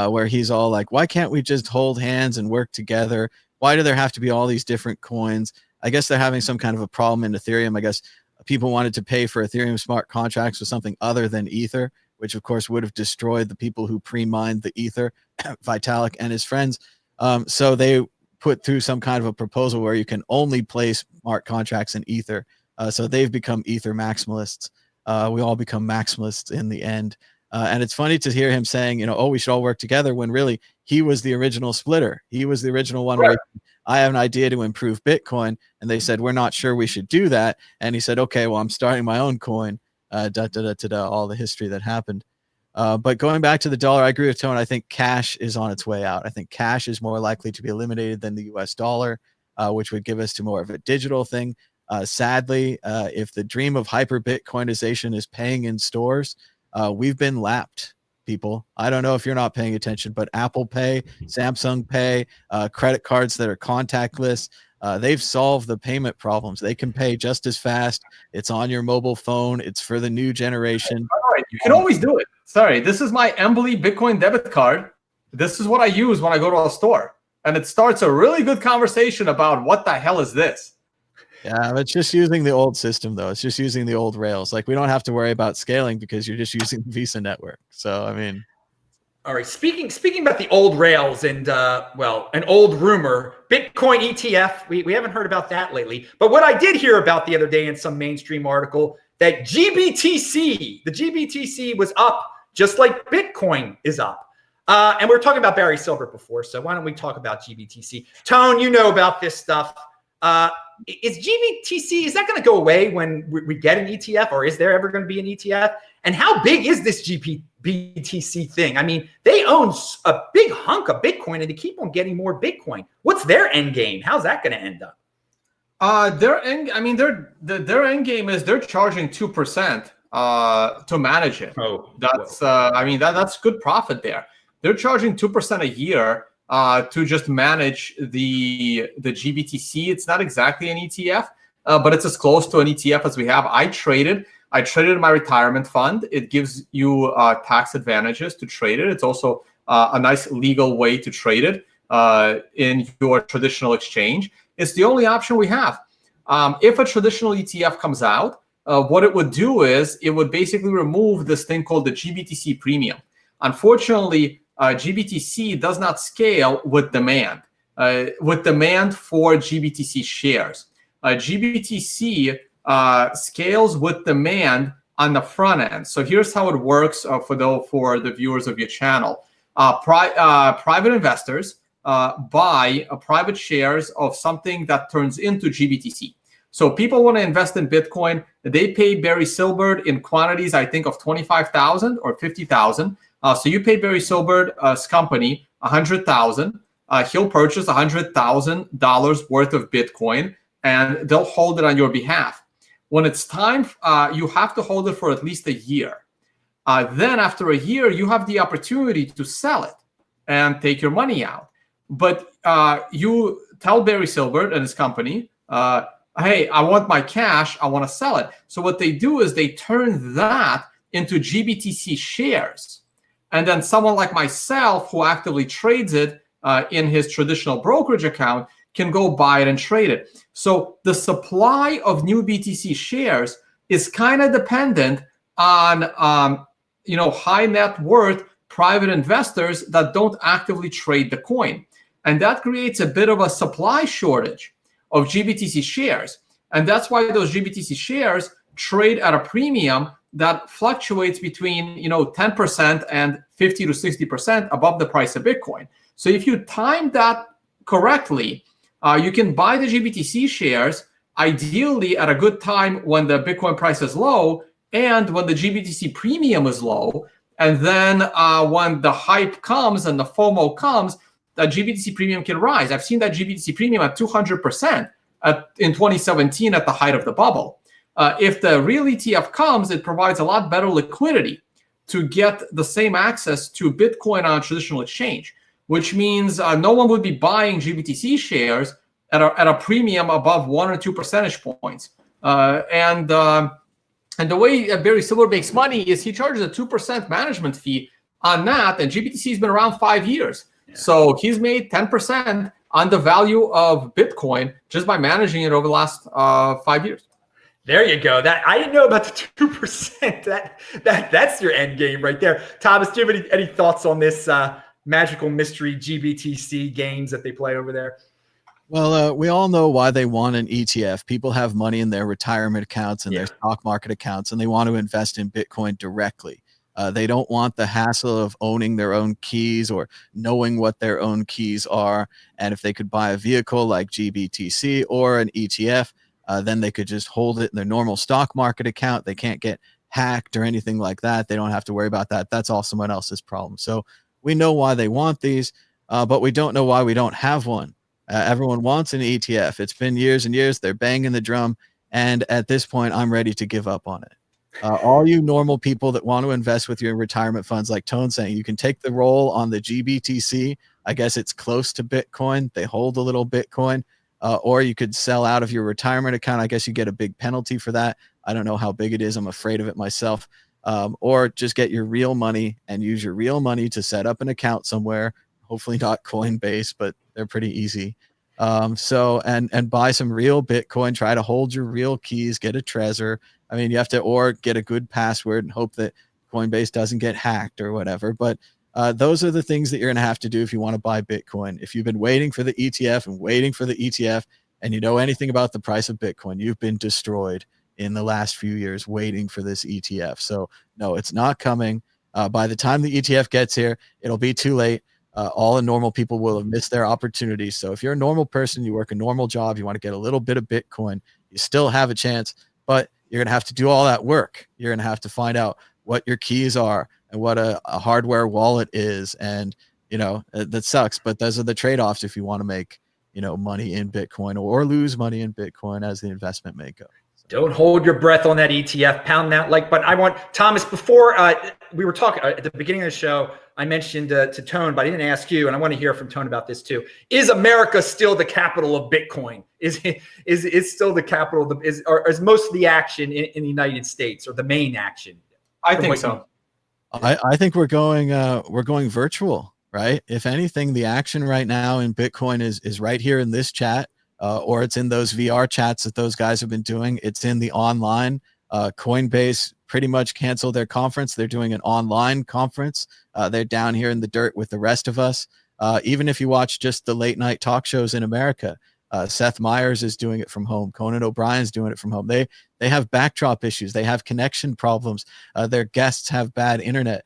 where he's all like, why can't we just hold hands and work together? Why do there have to be all these different coins? I guess they're having some kind of a problem in Ethereum. I guess people wanted to pay for Ethereum smart contracts with something other than Ether, which of course would have destroyed the people who pre-mined the Ether, Vitalik and his friends. So they put through some kind of a proposal where you can only place smart contracts in Ether. So they've become Ether maximalists. We all become maximalists in the end. And it's funny to hear him saying, you know, oh, we should all work together, when really he was the original splitter. He was the original one where I have an idea to improve Bitcoin. And they said, we're not sure we should do that. And he said, okay, well, I'm starting my own coin, all the history that happened. But going back to the dollar, I agree with Tone. I think cash is on its way out. I think cash is more likely to be eliminated than the US dollar, which would give us to more of a digital thing. Sadly, if the dream of hyper-Bitcoinization is paying in stores, we've been lapped, people. I don't know if you're not paying attention, but Apple Pay, Samsung Pay, credit cards that are contactless, they've solved the payment problems. They can pay just as fast. It's on your mobile phone. It's for the new generation. All right, you can always do it. Sorry, this is my Embly Bitcoin debit card. This is what I use when I go to a store. And it starts a really good conversation about what the hell is this? Yeah, it's just using the old system, though. It's just using the old rails. Like, we don't have to worry about scaling because you're just using the Visa network. So, I mean. All right. Speaking about the old rails and, an old rumor, Bitcoin ETF, we haven't heard about that lately. But what I did hear about the other day in some mainstream article, that the GBTC was up just like Bitcoin is up. And we were talking about Barry Silbert before, so why don't we talk about GBTC? Tone, you know about this stuff. Is GBTC, is that going to go away when we get an ETF, or is there ever going to be an ETF? And how big is this GBTC thing? I mean, they own a big hunk of Bitcoin and they keep on getting more Bitcoin. What's their end game? How's that going to end up? Their end game is they're charging 2% to manage it. That's good profit there. They're charging 2% a year to just manage the GBTC. It's not exactly an ETF, but it's as close to an ETF as we have. I traded my retirement fund. It gives you tax advantages to trade it. It's also a nice legal way to trade it in your traditional exchange. It's the only option we have. If a traditional ETF comes out, what it would do is it would basically remove this thing called the GBTC premium. Unfortunately, GBTC does not scale with demand for GBTC shares. GBTC scales with demand on the front end. So here's how it works for the viewers of your channel. Private investors buy private shares of something that turns into GBTC. So people want to invest in Bitcoin. They pay Barry Silbert in quantities, I think, of 25,000 or 50,000. So you pay Barry Silbert's company 100,000. He'll purchase $100,000 worth of Bitcoin, and they'll hold it on your behalf. When it's time, you have to hold it for at least a year. Then after a year, you have the opportunity to sell it and take your money out. But you tell Barry Silbert and his company, hey, I want my cash. I want to sell it. So what they do is they turn that into GBTC shares. And then someone like myself, who actively trades it in his traditional brokerage account, can go buy it and trade it. So the supply of new BTC shares is kind of dependent on high net worth private investors that don't actively trade the coin. And that creates a bit of a supply shortage of GBTC shares. And that's why those GBTC shares trade at a premium that fluctuates between 10% and 50 to 60% above the price of Bitcoin. So if you time that correctly, you can buy the GBTC shares ideally at a good time when the Bitcoin price is low and when the GBTC premium is low. And then when the hype comes and the FOMO comes, that GBTC premium can rise. I've seen that GBTC premium at 200% in 2017 at the height of the bubble. If the real ETF comes, it provides a lot better liquidity to get the same access to Bitcoin on a traditional exchange, which means no one would be buying GBTC shares at a premium above 1 or 2 percentage points. And the way Barry Silbert makes money is he charges a 2% management fee on that, and GBTC has been around 5 years. Yeah. So he's made 10% on the value of Bitcoin just by managing it over the last 5 years. There you go. That I didn't know about the 2%. That's your end game right there. Thomas, do you have any thoughts on this magical mystery GBTC games that they play over there? Well, we all know why they want an ETF. People have money in their retirement accounts and their stock market accounts, and they want to invest in Bitcoin directly. They don't want the hassle of owning their own keys or knowing what their own keys are. And if they could buy a vehicle like GBTC or an ETF, then they could just hold it in their normal stock market account. They can't get hacked or anything like that. They don't have to worry about that. That's all someone else's problem. So we know why they want these, but we don't know why we don't have one. Everyone wants an ETF. It's been years and years. They're banging the drum. And at this point, I'm ready to give up on it. All you normal people that want to invest with your retirement funds, like Tone's saying, you can take the roll on the GBTC. I guess it's close to Bitcoin. They hold a little Bitcoin. Or you could sell out of your retirement account. I guess you get a big penalty for that. I don't know how big it is. I'm afraid of it myself. Or just get your real money and use your real money to set up an account somewhere. Hopefully not Coinbase, but they're pretty easy. And buy some real Bitcoin. Try to hold your real keys. Get a Trezor. I mean, you have to, or get a good password and hope that Coinbase doesn't get hacked or whatever. But those are the things that you're going to have to do if you want to buy Bitcoin. If you've been waiting for the ETF and waiting for the ETF and you know anything about the price of Bitcoin, you've been destroyed in the last few years waiting for this ETF. So no, it's not coming. By the time the ETF gets here, it'll be too late. All the normal people will have missed their opportunity. So if you're a normal person, you work a normal job, you want to get a little bit of Bitcoin, you still have a chance, but you're going to have to do all that work. You're going to have to find out what your keys are and what a hardware wallet is. And, that sucks, but those are the trade-offs if you want to make, money in Bitcoin or lose money in Bitcoin as the investment may go. Don't hold your breath on that ETF. Pound that like button. I want Thomas. Before we were talking at the beginning of the show, I mentioned to Tone, but I didn't ask you, and I want to hear from Tone about this too. Is America still the capital of Bitcoin? Is still the capital? Or is most of the action in the United States, or the main action? I think so. I think we're going virtual, right? If anything, the action right now in Bitcoin is right here in this chat. Or it's in those VR chats that those guys have been doing. It's in the online. Coinbase pretty much canceled their conference. They're doing an online conference. They're down here in the dirt with the rest of us. Even if you watch just the late night talk shows in America, Seth Meyers is doing it from home. Conan O'Brien's doing it from home. They have backdrop issues. They have connection problems. Their guests have bad internet.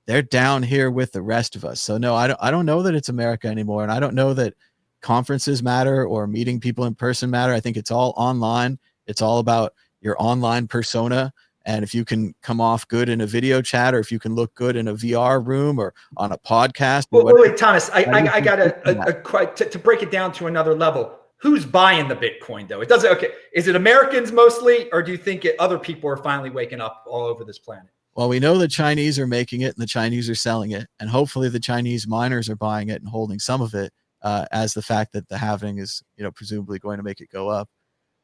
They're down here with the rest of us. So no, I don't know that it's America anymore, and I don't know that conferences matter or meeting people in person matter. I think it's all online. It's all about your online persona. And if you can come off good in a video chat, or if you can look good in a VR room or on a podcast. Wait, Thomas, I got to break it down to another level. Who's buying the Bitcoin though? It doesn't. Okay. Is it Americans mostly, or do you think other people are finally waking up all over this planet? Well, we know the Chinese are making it and the Chinese are selling it. And hopefully the Chinese miners are buying it and holding some of it. As the fact that the halving is, presumably going to make it go up.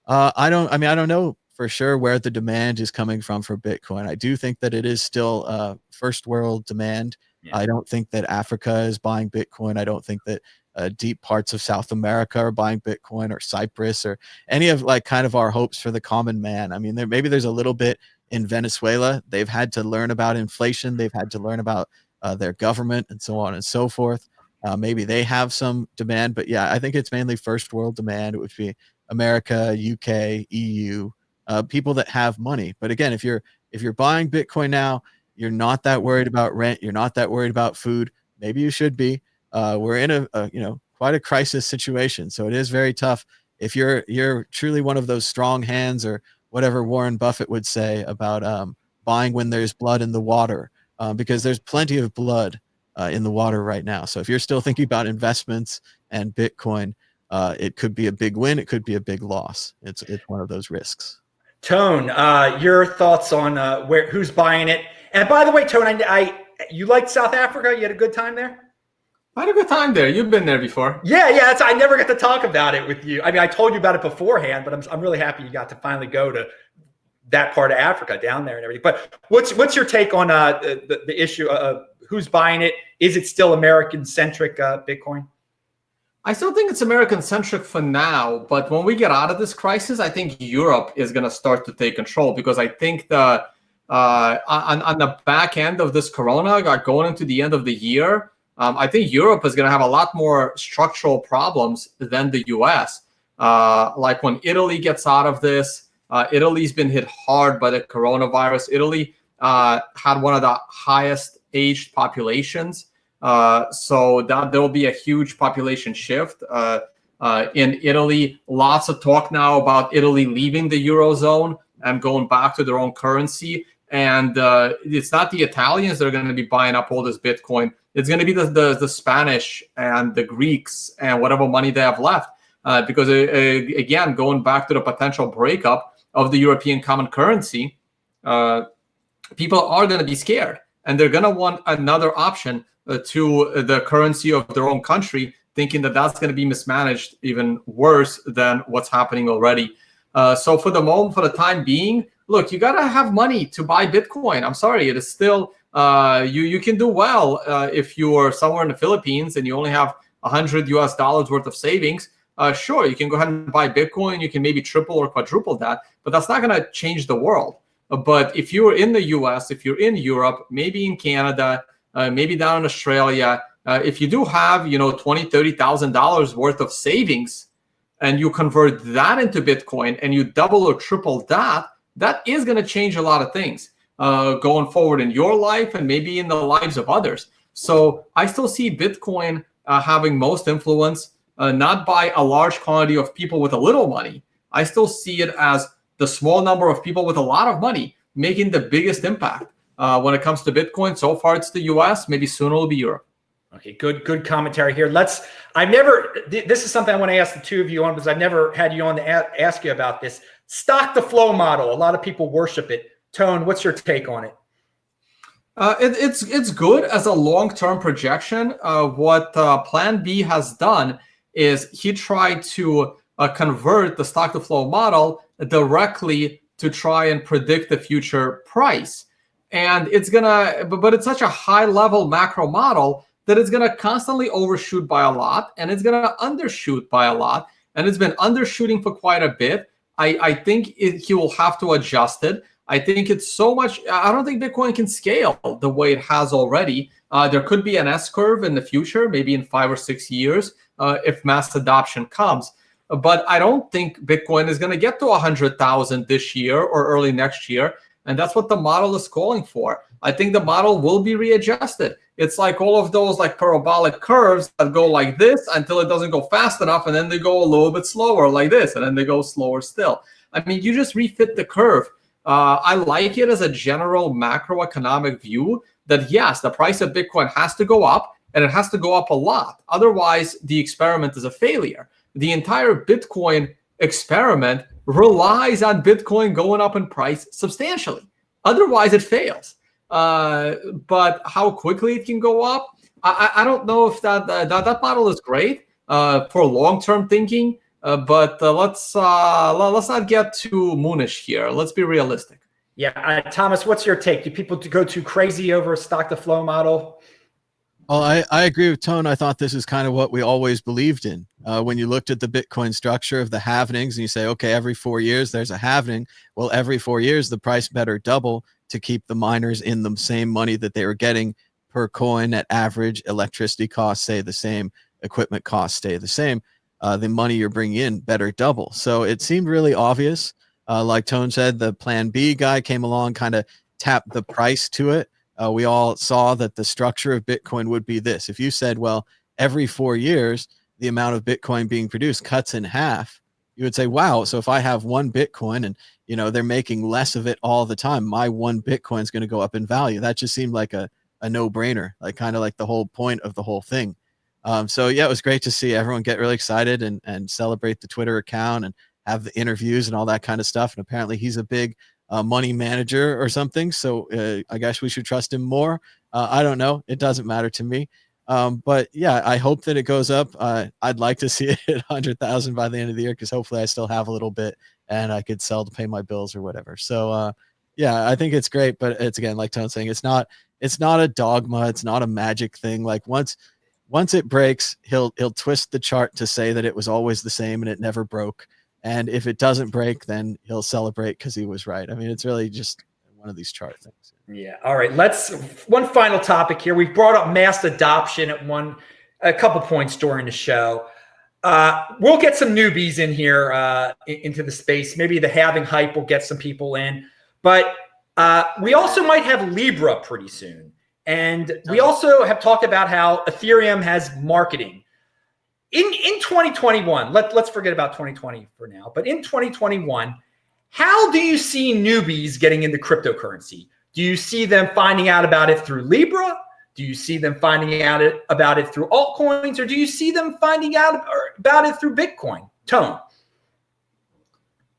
I don't know for sure where the demand is coming from for Bitcoin. I do think that it is still first world demand. Yeah. I don't think that Africa is buying Bitcoin. I don't think that deep parts of South America are buying Bitcoin, or Cyprus, or any of kind of our hopes for the common man. I mean, maybe there's a little bit in Venezuela. They've had to learn about inflation. They've had to learn about their government and so on and so forth. Maybe they have some demand, but yeah, I think it's mainly first world demand. It would be America, UK, EU, people that have money. But again, if you're buying Bitcoin now, you're not that worried about rent. You're not that worried about food. Maybe you should be. We're in a quite a crisis situation, so it is very tough. If you're truly one of those strong hands, or whatever Warren Buffett would say about buying when there's blood in the water, because there's plenty of blood in the water right now. So if you're still thinking about investments and Bitcoin, it could be a big win. It could be a big loss. It's one of those risks. Tone, your thoughts on who's buying it? And by the way, Tone, you liked South Africa? You had a good time there? I had a good time there. You've been there before. Yeah. I never got to talk about it with you. I mean, I told you about it beforehand, but I'm really happy you got to finally go to that part of Africa, down there and everything. But what's your take on the issue of who's buying it? Is it still American-centric Bitcoin? I still think it's American-centric for now, but when we get out of this crisis, I think Europe is going to start to take control, because I think on the back end of this corona, going into the end of the year, I think Europe is going to have a lot more structural problems than the US. Like when Italy gets out of this, Italy's been hit hard by the coronavirus. Italy had one of the highest aged populations. So that there will be a huge population shift. In Italy, lots of talk now about Italy leaving the Eurozone and going back to their own currency. And it's not the Italians that are going to be buying up all this Bitcoin. It's going to be the Spanish and the Greeks and whatever money they have left. Because, again, going back to the potential breakup of the European common currency, people are going to be scared. And they're going to want another option to the currency of their own country, thinking that that's going to be mismanaged even worse than what's happening already. So for the time being, look, you got to have money to buy Bitcoin. I'm sorry, it is still, you can do well if you are somewhere in the Philippines and you only have $100 worth of savings. Sure, you can go ahead and buy Bitcoin. You can maybe triple or quadruple that, but that's not going to change the world. But if you're in the US, if you're in Europe, maybe in Canada, maybe down in Australia, if you do have, $20,000, $30,000 worth of savings, and you convert that into Bitcoin and you double or triple that, that is going to change a lot of things going forward in your life and maybe in the lives of others. So I still see Bitcoin having most influence, not by a large quantity of people with a little money. I still see it as the small number of people with a lot of money making the biggest impact. When it comes to Bitcoin, so far it's the US, maybe soon it'll be Europe. Okay, good commentary here. This is something I want to ask the two of you on, because I've never had you on to ask you about this. Stock to flow model. A lot of people worship it. Tone, what's your take on it? It's good as a long-term projection. What Plan B has done is he tried to convert the stock to flow model directly to try and predict the future price. And but it's such a high level macro model that it's going to constantly overshoot by a lot, and it's going to undershoot by a lot. And it's been undershooting for quite a bit. I think he will have to adjust it. I think it's so much. I don't think Bitcoin can scale the way it has already. There could be an S curve in the future, maybe in 5 or 6 years, if mass adoption comes. But I don't think Bitcoin is going to get to 100,000 this year or early next year. And that's what the model is calling for. I think the model will be readjusted. It's like all of those like parabolic curves that go like this until it doesn't go fast enough, and then they go a little bit slower like this, and then they go slower still. I mean, you just refit the curve. I like it as a general macroeconomic view that, yes, the price of Bitcoin has to go up, and it has to go up a lot. Otherwise, the experiment is a failure. The entire Bitcoin experiment relies on Bitcoin going up in price substantially. Otherwise, it fails. But how quickly it can go up, I don't know if that model is great for long-term thinking. But let's not get too moonish here. Let's be realistic. Yeah, Thomas, what's your take? Do people go too crazy over a stock to flow model? Well, I agree with Tone. I thought this is kind of what we always believed in. When you looked at the Bitcoin structure of the halvings and you say, okay, every 4 years there's a halving. Well, every 4 years the price better double to keep the miners in the same money that they were getting per coin at average. Electricity costs stay the same, equipment costs stay the same. The money you're bringing in better double. So it seemed really obvious. Like Tone said, the Plan B guy came along, kind of tapped the price to it. We all saw that the structure of Bitcoin would be this. If you said, well, every 4 years, the amount of Bitcoin being produced cuts in half, you would say, wow, so if I have one Bitcoin and, they're making less of it all the time, my one Bitcoin is going to go up in value. That just seemed like a no-brainer, like kind of like the whole point of the whole thing. So yeah, it was great to see everyone get really excited and celebrate the Twitter account and have the interviews and all that kind of stuff. And apparently he's a big money manager or something. So I guess we should trust him more. I don't know. It doesn't matter to me. But yeah, I hope that it goes up. I'd like to see it hit 100,000 by the end of the year, because hopefully I still have a little bit and I could sell to pay my bills or whatever. So yeah, I think it's great. But it's, again, like Tone's saying, it's not a dogma. It's not a magic thing. Like once it breaks, he'll twist the chart to say that it was always the same and it never broke. And if it doesn't break, then he'll celebrate because he was right. I mean, it's really just one of these chart things. Yeah. All right. One final topic here. We've brought up mass adoption at a couple points during the show. We'll get some newbies in here into the space. Maybe the halving hype will get some people in. But We also might have Libra pretty soon. And we also have talked about how Ethereum has marketing. In 2021, let's forget about 2020 for now, but in 2021, how do you see newbies getting into cryptocurrency? Do you see them finding out about it through Libra? Do you see them finding out about it through altcoins? Or do you see them finding out about it through Bitcoin? Tone.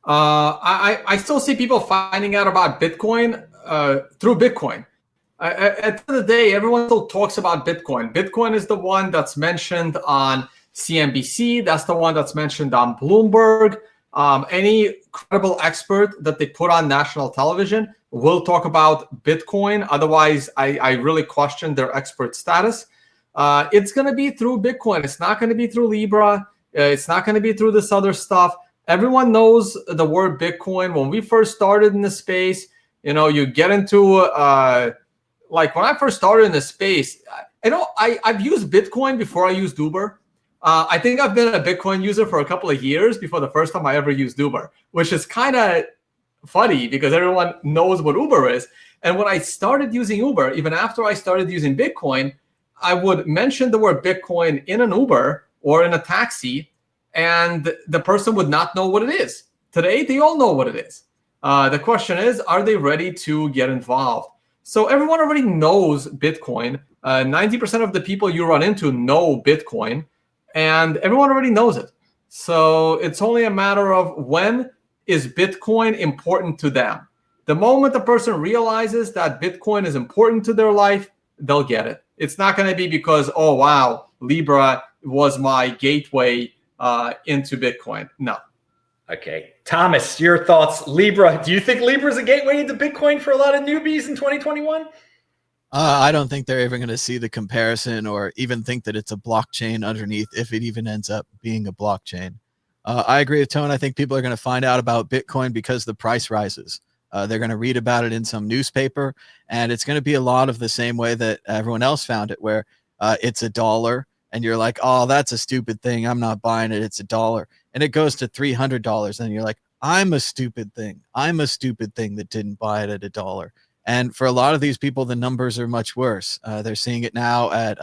I still see people finding out about Bitcoin through Bitcoin. At the end of the day, everyone still talks about Bitcoin. Bitcoin is the one that's mentioned on CNBC. That's the one that's mentioned on Bloomberg. Any credible expert that they put on national television will talk about Bitcoin. Otherwise, I really question their expert status. It's going to be through Bitcoin. It's not going to be through Libra. It's not going to be through this other stuff. Everyone knows the word Bitcoin. When we first started in the space, you get into like when I first started in the space, I've used Bitcoin before I used Uber. I think I've been a Bitcoin user for a couple of years before the first time I ever used Uber, which is kind of funny because everyone knows what Uber is. And when I started using Uber, even after I started using Bitcoin, I would mention the word Bitcoin in an Uber or in a taxi, and the person would not know what it is. Today, they all know what it is. The question is, are they ready to get involved? So everyone already knows Bitcoin. 90% of the people you run into know Bitcoin, and everyone already knows it. So it's only a matter of when is Bitcoin important to them. The moment the person realizes that Bitcoin is important to their life, they'll get it. It's not going to be because, oh, wow, Libra was my gateway into Bitcoin. No. Okay. Thomas, your thoughts. Libra. Do you think Libra is a gateway into Bitcoin for a lot of newbies in 2021? I don't think they're ever going to see the comparison or even think that it's a blockchain underneath, if it even ends up being a blockchain. I agree with Tone. I think people are going to find out about Bitcoin because the price rises. They're going to read about it in some newspaper, and it's going to be a lot of the same way that everyone else found it, where it's $1, and you're like, oh, that's a stupid thing. I'm not buying it. It's $1. And it goes to $300, and you're like, I'm a stupid thing. I'm a stupid thing that didn't buy it at $1. And for a lot of these people, the numbers are much worse. They're seeing it now at,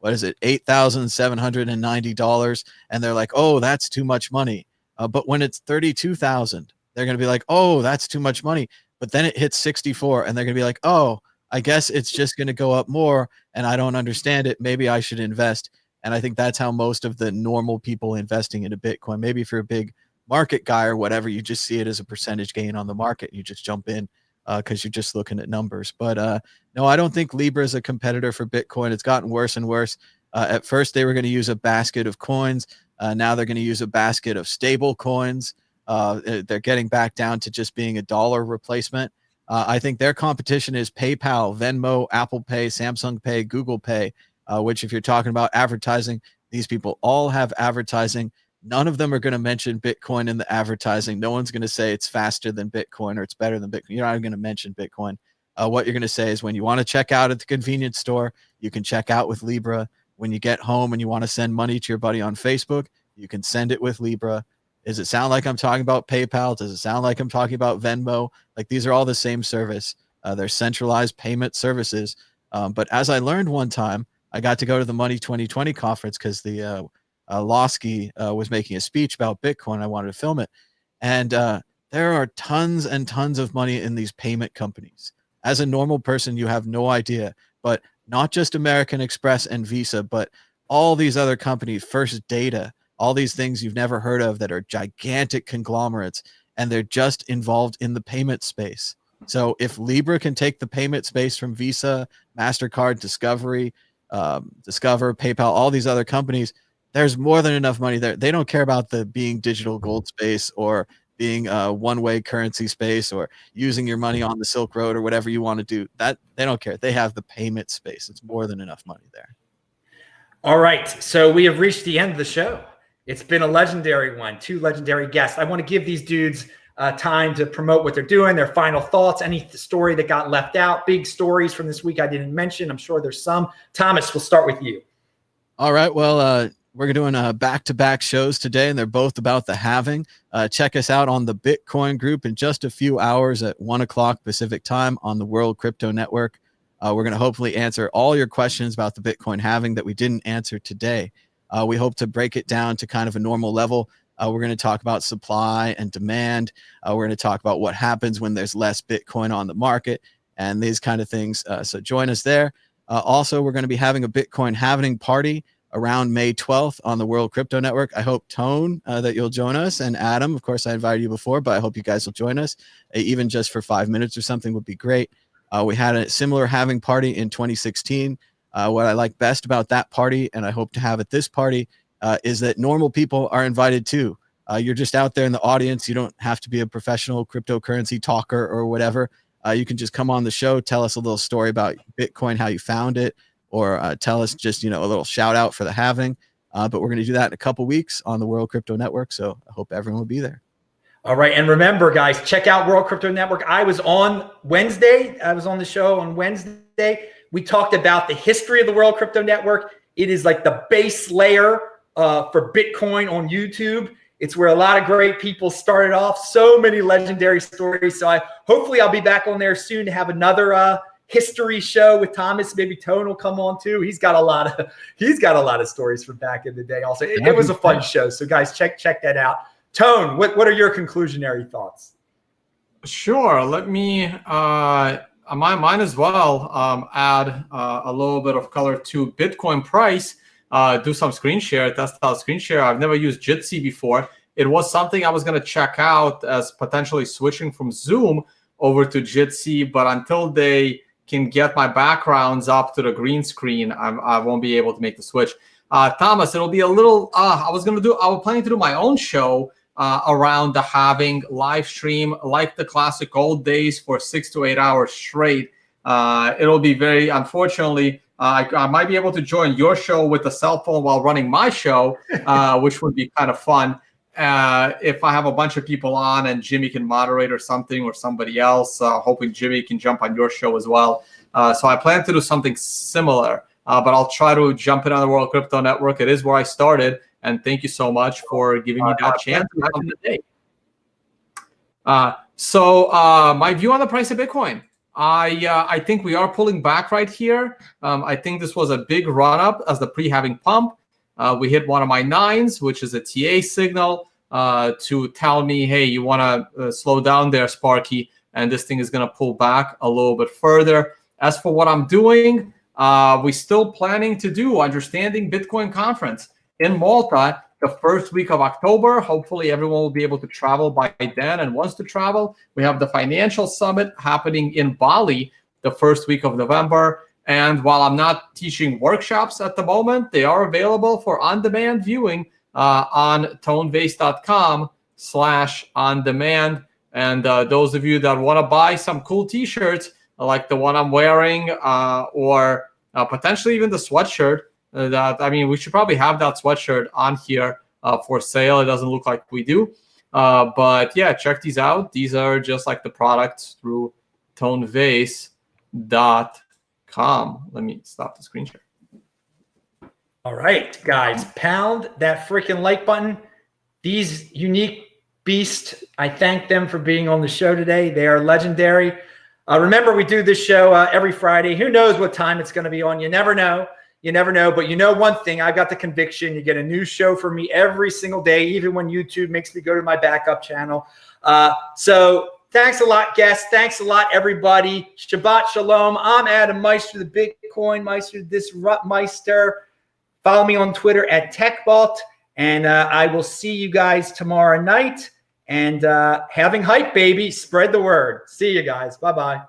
$8,790. And they're like, oh, that's too much money. But when it's $32,000, they're going to be like, oh, that's too much money. But then it hits 64 and they're going to be like, oh, I guess it's just going to go up more. And I don't understand it. Maybe I should invest. And I think that's how most of the normal people investing into Bitcoin, maybe if you're a big market guy or whatever, you just see it as a percentage gain on the market. You just jump in because you're just looking at numbers. But no, I don't think Libra is a competitor for Bitcoin. It's gotten worse and worse. At first, they were going to use a basket of coins. Now they're going to use a basket of stable coins. They're getting back down to just being a dollar replacement. I think their competition is PayPal, Venmo, Apple Pay, Samsung Pay, Google Pay, which if you're talking about advertising, these people all have advertising. None of them are going to mention Bitcoin in the advertising. No one's going to say it's faster than Bitcoin or it's better than Bitcoin. You're not going to mention Bitcoin. What you're going to say is when you want to check out at the convenience store, you can check out with Libra. When you get home and you want to send money to your buddy on Facebook, you can send it with Libra. Does it sound like I'm talking about PayPal? Does it sound like I'm talking about Venmo? Like these are all the same service. They're centralized payment services. But as I learned one time, I got to go to the Money 2020 conference because the Losky was making a speech about Bitcoin. I wanted to film it. And there are tons and tons of money in these payment companies. As a normal person, you have no idea. But not just American Express and Visa, but all these other companies, First Data, all these things you've never heard of that are gigantic conglomerates, and they're just involved in the payment space. So if Libra can take the payment space from Visa, MasterCard, Discover, PayPal, all these other companies, there's more than enough money there. They don't care about the being digital gold space or being a one-way currency space or using your money on the Silk Road or whatever you want to do. That they don't care. They have the payment space. It's more than enough money there. All right. So we have reached the end of the show. It's been a legendary one. 2 legendary guests. I want to give these dudes time to promote what they're doing, their final thoughts, any story that got left out, big stories from this week I didn't mention. I'm sure there's some. Thomas, we'll start with you. All right. Well, We're doing back-to-back shows today, and they're both about the halving. Check us out on the Bitcoin group in just a few hours at 1 o'clock Pacific time on the World Crypto Network. We're going to hopefully answer all your questions about the Bitcoin halving that we didn't answer today. We hope to break it down to kind of a normal level. We're going to talk about supply and demand. We're going to talk about what happens when there's less Bitcoin on the market and these kind of things. So join us there. Also, we're going to be having a Bitcoin halving party around May 12th on the World Crypto Network. I hope, Tone, that you'll join us, and Adam, of course, I invited you before, but I hope you guys will join us. Even just for 5 minutes or something would be great. We had a similar halving party in 2016. What I like best about that party, and I hope to have at this party, is that normal people are invited too. You're just out there in the audience. You don't have to be a professional cryptocurrency talker or whatever. You can just come on the show, tell us a little story about Bitcoin, how you found it, or tell us just, a little shout out for the halving. But we're going to do that in a couple weeks on the World Crypto Network. So I hope everyone will be there. All right. And remember, guys, check out World Crypto Network. I was on Wednesday. I was on the show on Wednesday. We talked about the history of the World Crypto Network. It is like the base layer for Bitcoin on YouTube. It's where a lot of great people started off. So many legendary stories. So hopefully I'll be back on there soon to have another history show with Thomas. Maybe Tone will come on too. He's got a lot of stories from back in the day. Also, it was a fun show. So guys, check that out. Tone, what are your conclusionary thoughts? Sure. Let me mine as well. Add a little bit of color to Bitcoin price. Do some screen share, test out screen share. I've never used Jitsi before. It was something I was going to check out as potentially switching from Zoom over to Jitsi, but until they can get my backgrounds up to the green screen, I won't be able to make the switch. Thomas, it'll be a little. I was planning to do my own show around the halving live stream, like the classic old days, for 6 to 8 hours straight. It'll be very, unfortunately, I might be able to join your show with a cell phone while running my show, which would be kind of fun. If I have a bunch of people on and Jimmy can moderate or something, or somebody else, hoping Jimmy can jump on your show as well. So I plan to do something similar, but I'll try to jump in on the World Crypto Network. It is where I started. And thank you so much for giving me that chance to come today. So my view on the price of Bitcoin. I think we are pulling back right here. I think this was a big run up as the pre-halving pump. We hit one of my 9s, which is a TA signal to tell me, hey, you want to slow down there, Sparky, and this thing is going to pull back a little bit further. As for what I'm doing, we're still planning to do Understanding Bitcoin Conference in Malta the first week of October. Hopefully everyone will be able to travel by then and wants to travel. We have the Financial Summit happening in Bali the first week of November. And while I'm not teaching workshops at the moment, they are available for on-demand viewing on tonevays.com/on-demand. And those of you that want to buy some cool t-shirts like the one I'm wearing, or potentially even the sweatshirt, we should probably have that sweatshirt on here for sale. It doesn't look like we do. But yeah, check these out. These are just like the products through tonevays.com. Let me stop the screen share. All right, guys, pound that freaking like button. These unique beasts, I thank them for being on the show today. They are legendary. Remember, we do this show every Friday. Who knows what time it's going to be on? You never know. You never know, but you know one thing, I've got the conviction. You get a new show from me every single day, even when YouTube makes me go to my backup channel. So thanks a lot, guests. Thanks a lot, everybody. Shabbat Shalom. I'm Adam Meister, the Bitcoin Meister, Disrupt Meister. Follow me on Twitter at TechBalt, and I will see you guys tomorrow night. And having hype, baby. Spread the word. See you guys. Bye-bye.